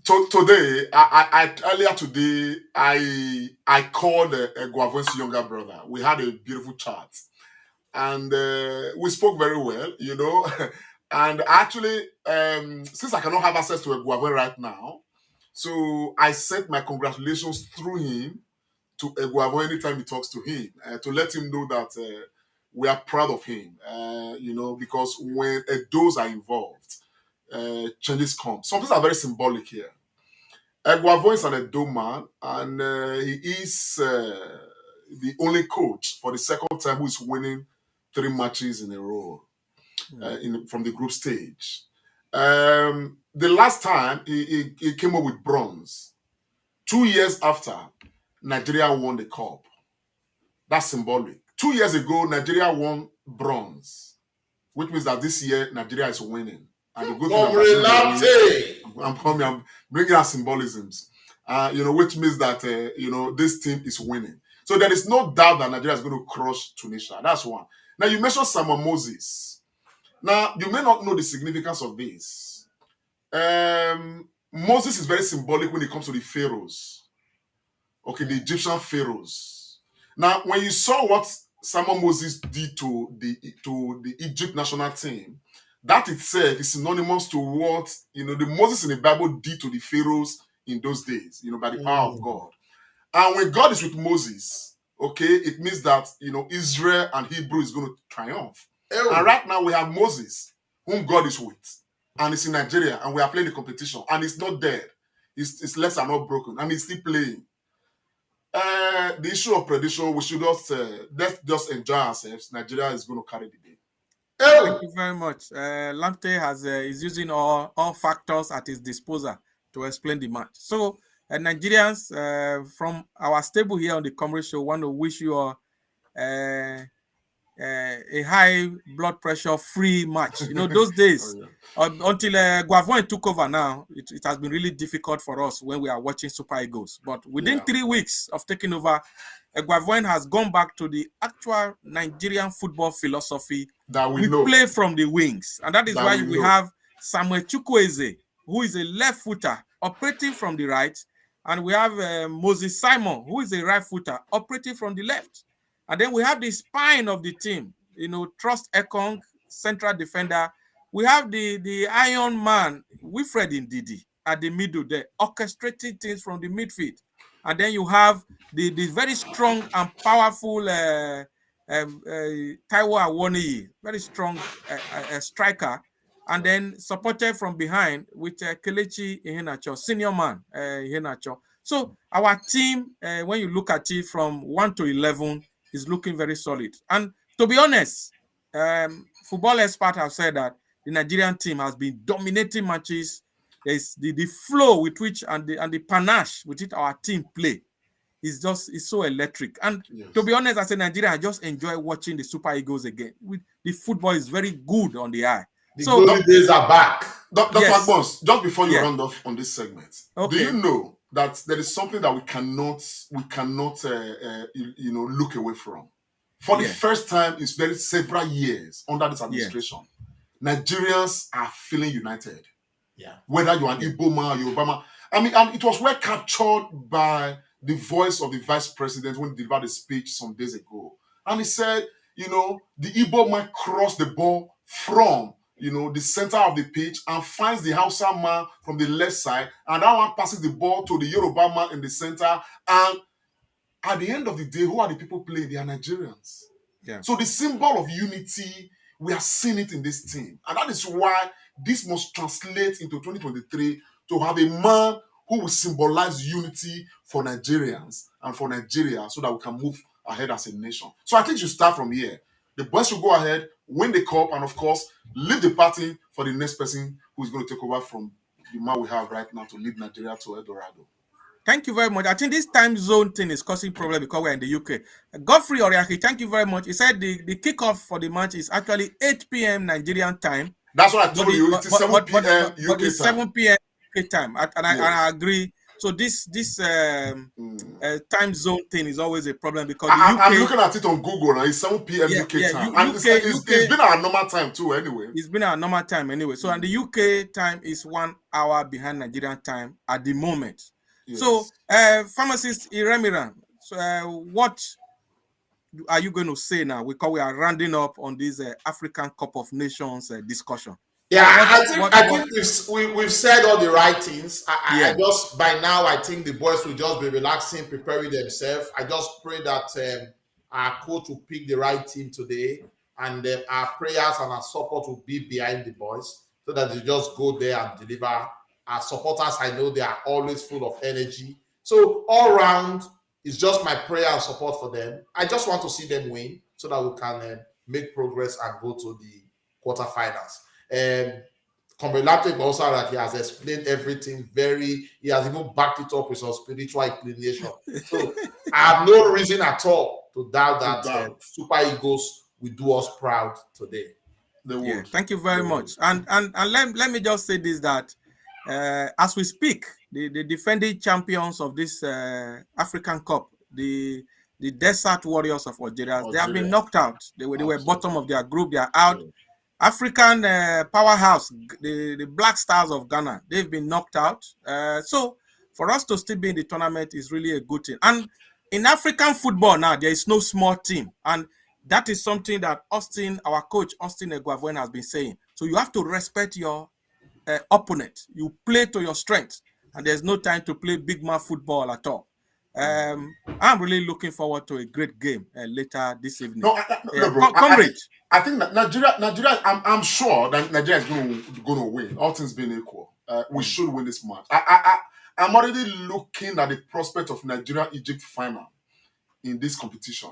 [SPEAKER 4] Today, I earlier today, I called Guavon's younger brother. We had a beautiful chat, and we spoke very well, you know. And actually, since I cannot have access to a Guavon right now, so I sent my congratulations through him to Eguavo anytime he talks to him, to let him know that we are proud of him, you know, because when those are involved, changes come. Some things are very symbolic here. Eguavo is an Edo man, and he is the only coach for the second time who is winning 3 matches in a row from the group stage. The last time he came up with bronze, 2 years after Nigeria won the cup. That's symbolic. 2 years ago, Nigeria won bronze, which means that this year Nigeria is winning. And the good thing I'm bringing out symbolisms, you know, which means that you know, this team is winning. So there is no doubt that Nigeria is going to crush Tunisia. That's one. Now you mentioned Simon Moses. Now you may not know the significance of this. Moses is very symbolic when it comes to the pharaohs. Okay, the Egyptian pharaohs. Now, when you saw what Simon Moses did to the Egypt national team, that itself is synonymous to what, you know, the Moses in the Bible did to the pharaohs in those days, you know, by the power of God. And when God is with Moses, okay, it means that, you know, Israel and Hebrew is going to triumph. And right now we have Moses, whom God is with, and it's in Nigeria, and we are playing the competition, and it's not dead. His legs are not broken, and he's still playing. The issue of prediction, we should just let's just enjoy ourselves. Nigeria is going to carry the day.
[SPEAKER 2] Thank you very much. Lamte is using all factors at his disposal to explain the match. So, Nigerians from our stable here on the Comrade Show want to wish you a high blood pressure free match. You know, those days until Guavon took over now, it has been really difficult for us when we are watching Super Eagles. But within 3 weeks of taking over, Guavon has gone back to the actual Nigerian football philosophy
[SPEAKER 4] that we
[SPEAKER 2] play from the wings. And that is why we have Samuel Chukwueze, who is a left footer operating from the right. And we have Moses Simon, who is a right footer operating from the left. And then we have the spine of the team, you know, Trust Ekong, central defender. We have the Iron Man, Wilfred Ndidi, at the middle there, orchestrating things from the midfield. And then you have the very strong and powerful Taiwo Awoniyi, very strong striker. And then supported from behind with Kelechi Iheanacho, senior man Iheanacho. So our team, when you look at it from 1 to 11, is looking very solid. And to be honest, football experts have said that the Nigerian team has been dominating matches. There's the flow with which and the panache with which our team play is so electric. And to be honest, as a Nigerian, I just enjoy watching the Super Eagles again. The football is very good on the eye.
[SPEAKER 3] The golden days are back.
[SPEAKER 4] Dr. Agbons, just before you round off on this segment, do you know that there is something that we cannot you know, look away from? For the first time in several years under this administration, Nigerians are feeling united.
[SPEAKER 3] Yeah.
[SPEAKER 4] Whether you're an Igbo man or Yoruba man. I mean, and it was well captured by the voice of the vice president when he delivered a speech some days ago. And he said, you know, the Igbo man crossed the ball from, you know, the center of the pitch and finds the Hausa man from the left side, and that one passes the ball to the Yoruba man in the center. And at the end of the day, who are the people playing? They are Nigerians.
[SPEAKER 2] Yeah.
[SPEAKER 4] So the symbol of unity, we are seeing it in this team. And that is why this must translate into 2023 to have a man who will symbolize unity for Nigerians and for Nigeria so that we can move ahead as a nation. So I think you start from here. The boys should go ahead, win the cup, and of course, leave the party for the next person who is going to take over from the man we have right now to lead Nigeria to El Dorado.
[SPEAKER 2] Thank you very much. I think this time zone thing is causing problem because we're in the UK. Godfrey Oriaki, thank you very much. He said the kickoff for the match is actually 8 p.m. Nigerian time.
[SPEAKER 4] That's what I told you. It is 7 p.m. UK
[SPEAKER 2] but it's
[SPEAKER 4] time.
[SPEAKER 2] 7 p.m. UK time. And I agree. So this time zone thing is always a problem because the
[SPEAKER 4] I'm
[SPEAKER 2] UK.
[SPEAKER 4] looking at it on Google now. It's 7 p.m.
[SPEAKER 2] Yeah,
[SPEAKER 4] UK
[SPEAKER 2] yeah,
[SPEAKER 4] time,
[SPEAKER 2] U-
[SPEAKER 4] and
[SPEAKER 2] UK,
[SPEAKER 4] it's been our normal time too. Anyway,
[SPEAKER 2] it's been our normal time anyway. So, and the UK time is 1 hour behind Nigerian time at the moment.
[SPEAKER 4] yes.
[SPEAKER 2] So, pharmacist Iremiran, so what are you going to say now? Because we are rounding up on this African Cup of Nations discussion.
[SPEAKER 3] Yeah, I think we've said all the right things. I just by now I think the boys will just be relaxing, preparing themselves. I just pray that our coach will pick the right team today, and our prayers and our support will be behind the boys so that they just go there and deliver. Our supporters, I know they are always full of energy. So all round, it's just my prayer and support for them. I just want to see them win so that we can make progress and go to the quarterfinals. Comrade also, like he has explained everything he has even backed it up with some spiritual inclination. So I have no reason at all to doubt that Super Eagles will do us proud today.
[SPEAKER 4] They would.
[SPEAKER 2] Yeah, thank you very much. And let me just say this, that as we speak, the defending champions of this African Cup, the Desert Warriors of Algeria, they have been knocked out. They were bottom of their group. They are out. Yeah. African powerhouse, the Black Stars of Ghana, they've been knocked out. So for us to still be in the tournament is really a good thing. And in African football now, there is no small team. And that is something that our coach, Austin Eguavoen, has been saying. So you have to respect your opponent. You play to your strength. And there's no time to play big man football at all. I'm really looking forward to a great game later this evening.
[SPEAKER 4] No, bro.
[SPEAKER 2] Comrade.
[SPEAKER 4] I think that Nigeria. I'm sure that Nigeria is going to win. All things being equal, we should win this match. I'm already looking at the prospect of Nigeria-Egypt final in this competition.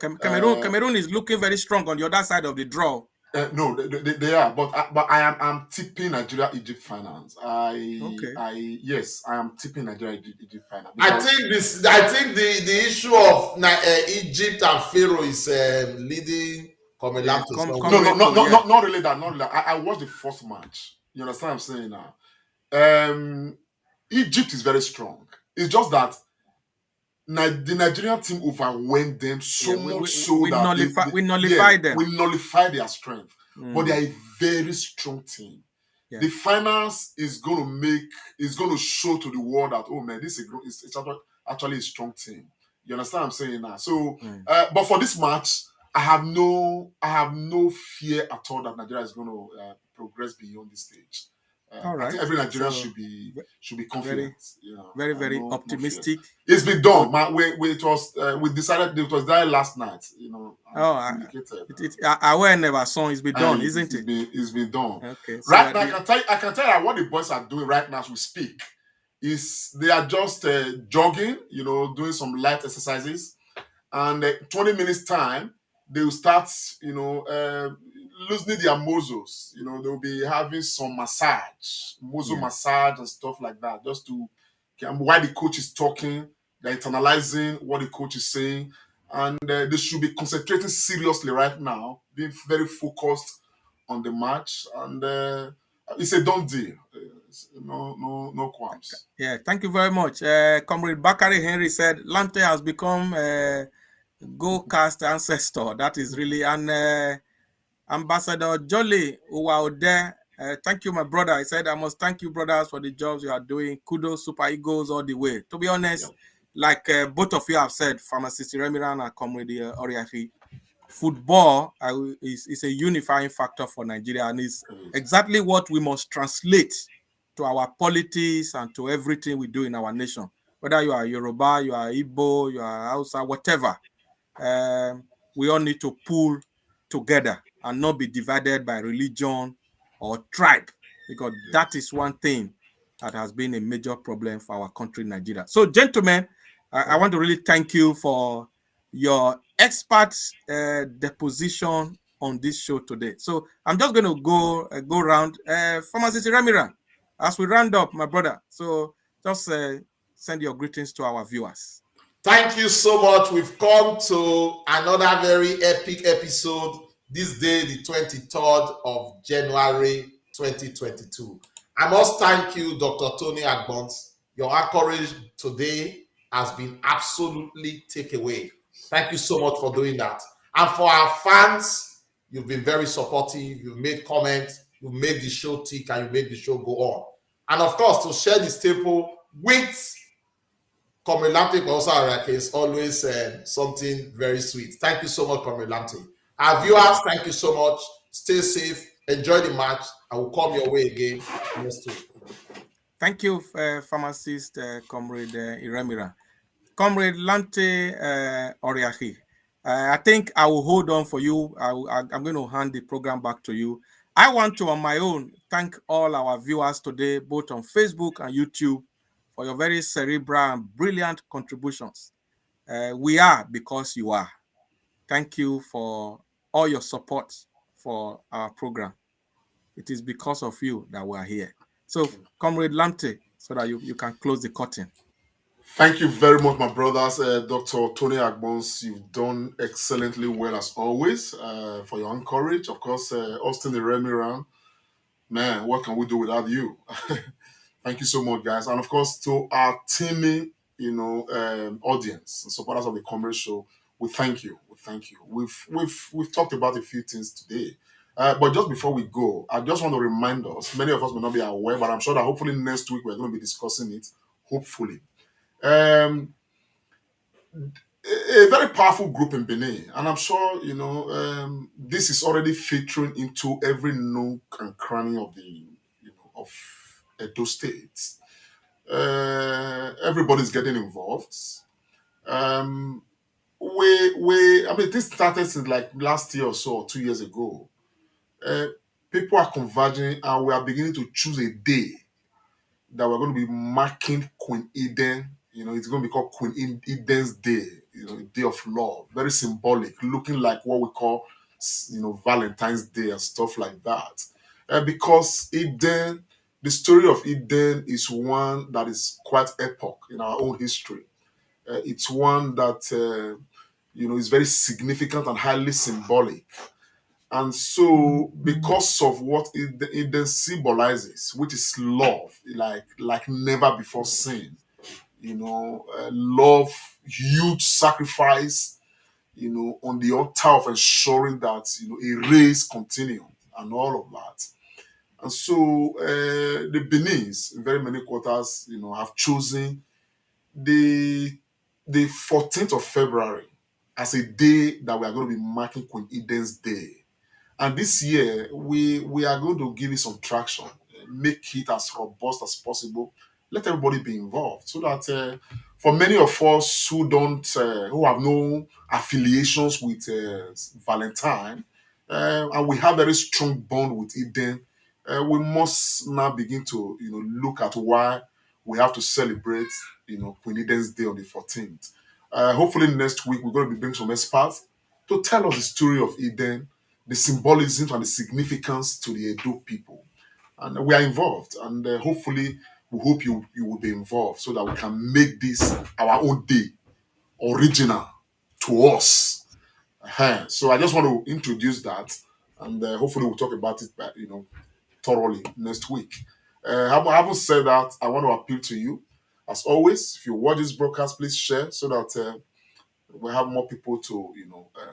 [SPEAKER 2] Cameroon is looking very strong on the other side of the draw.
[SPEAKER 4] No, they are, but I'm tipping Nigeria-Egypt finals. Yes, I am tipping Nigeria-Egypt finals.
[SPEAKER 3] I think the issue of Egypt and Pharaoh is leading.
[SPEAKER 4] No, not really that. Not really that. I watched the first match. You understand what I'm saying now? Egypt is very strong. It's just that the Nigerian team overwhelmed them
[SPEAKER 2] we nullify them.
[SPEAKER 4] We nullify their strength. But they are a very strong team. Yeah. The finals is going to show to the world that, oh man, this is actually a strong team. You understand what I'm saying now? So, but for this match, I have no fear at all that Nigeria is going to progress beyond this stage.
[SPEAKER 2] All right.
[SPEAKER 4] I think every Nigerian should be confident.
[SPEAKER 2] Very optimistic.
[SPEAKER 4] It's been done. We decided it was there last night.
[SPEAKER 2] I never saw it's been done, isn't it?
[SPEAKER 4] It's been done.
[SPEAKER 2] Okay. So
[SPEAKER 4] right now, I can tell you what the boys are doing right now as we speak. Is they are just jogging, doing some light exercises, and 20 minutes time they will start, loosening their muscles. They'll be having some muscle massage and stuff like that, just to while the coach is talking, they're internalizing what the coach is saying, and they should be concentrating seriously right now, being very focused on the match, and it's a done deal. No qualms.
[SPEAKER 2] Yeah, thank you very much. Comrade Bakari Henry said Lamte has become go-cast ancestor. That is really, and Ambassador Jolly Uwaode, thank you, my brother. I said, I must thank you, brothers, for the jobs you are doing. Kudos, Super Eagles, all the way. To be honest, like both of you have said, Pharmacist Remiran and Comrade Oriahi, football is a unifying factor for Nigeria, and it's exactly what we must translate to our politics and to everything we do in our nation. Whether you are Yoruba, you are Igbo, you are Hausa, whatever, we all need to pull together and not be divided by religion or tribe, because that is one thing that has been a major problem for our country, Nigeria. So, gentlemen, I want to really thank you for your expert deposition on this show today. So, I'm just going to go around. Pharmacist Remiran, as we round up, my brother. So, just send your greetings to our viewers.
[SPEAKER 3] Thank you so much. We've come to another very epic episode this day, the 23rd of January 2022. I must thank you, Dr. Tony Agbons. Your encourage today has been absolutely takeaway. Thank you so much for doing that. And for our fans, you've been very supportive. You've made comments. You've made the show tick and you made the show go on. And of course, to share this table with Comrade Lamte Kwausa is always something very sweet. Thank you so much, Comrade Lamte. Our viewers, thank you so much. Stay safe. Enjoy the match. I will come your way again next week.
[SPEAKER 2] Thank you, pharmacist Comrade Iremira. Comrade Lante Oriahi, I think I will hold on for you. I'm going to hand the program back to you. I want to, on my own, thank all our viewers today, both on Facebook and YouTube, for your very cerebral and brilliant contributions. We are because you are. Thank you for all your support for our program. It is because of you that we are here. So, Comrade Lante, so that you can close the curtain.
[SPEAKER 4] Thank you very much, my brothers. Dr. Tony Agbons, you've done excellently well as always for your encourage. Of course, Austin the Remiran, man, what can we do without you? Thank you so much, guys. And of course, to our teaming, audience and supporters of the Comrade Show, we thank you. We thank you. We've talked about a few things today. But just before we go, I just want to remind us, many of us may not be aware, but I'm sure that hopefully next week we're going to be discussing it. Hopefully. A very powerful group in Benin, and I'm sure this is already filtering into every nook and cranny of of Edo State. Everybody's getting involved. I mean, this started since like last year or so, or 2 years ago. People are converging, and we are beginning to choose a day that we're going to be marking Queen Eden. It's going to be called Queen Eden's Day, Day of Love. Very symbolic, looking like what we call, Valentine's Day and stuff like that. Because Eden, the story of Eden is one that is quite epoch in our own history. It's one that, is very significant and highly symbolic. And so, because of what Eden symbolizes, which is love, like never before seen, love, huge sacrifice, on the altar of ensuring that a race continues and all of that. And so, the Benin's in very many quarters, have chosen the 14th of February as a day that we are going to be marking Queen Eden's Day. And this year, we are going to give it some traction, make it as robust as possible. Let everybody be involved, so that for many of us who have no affiliations with Valentine, and we have very strong bond with Eden, we must now begin to look at why we have to celebrate Queen Eden's Day on the 14th. Hopefully next week we're going to be bringing some experts to tell us the story of Eden, the symbolism and the significance to the Edo people. And we are involved, and hopefully we hope you will be involved so that we can make this our own day, original to us. So I just want to introduce that, and hopefully we'll talk about it thoroughly next week. Having said that, I want to appeal to you, as always, if you watch this broadcast, please share so that we have more people to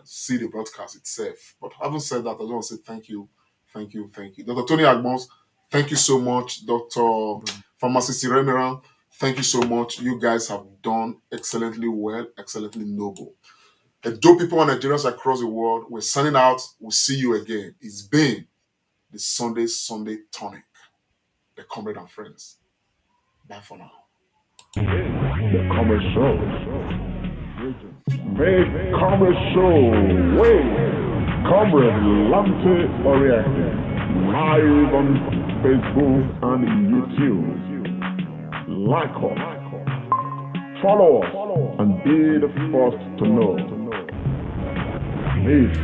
[SPEAKER 4] see the broadcast itself. But having said that, I just want to say thank you. Dr. Tony Agbons, thank you so much. Dr. Pharmacist Remiran, thank you so much. You guys have done excellently well, excellently noble. Edo people and Nigerians across the world, we're signing out. We'll see you again. It's been the Sunday Tonic, the Comrade and Friends. Bye for now.
[SPEAKER 1] The Comrade Show. Make Comrade Show. Wait. Comrade Lamte Oriente. Live on Facebook and YouTube. Like us. Follow us. And be the first to know. Peace.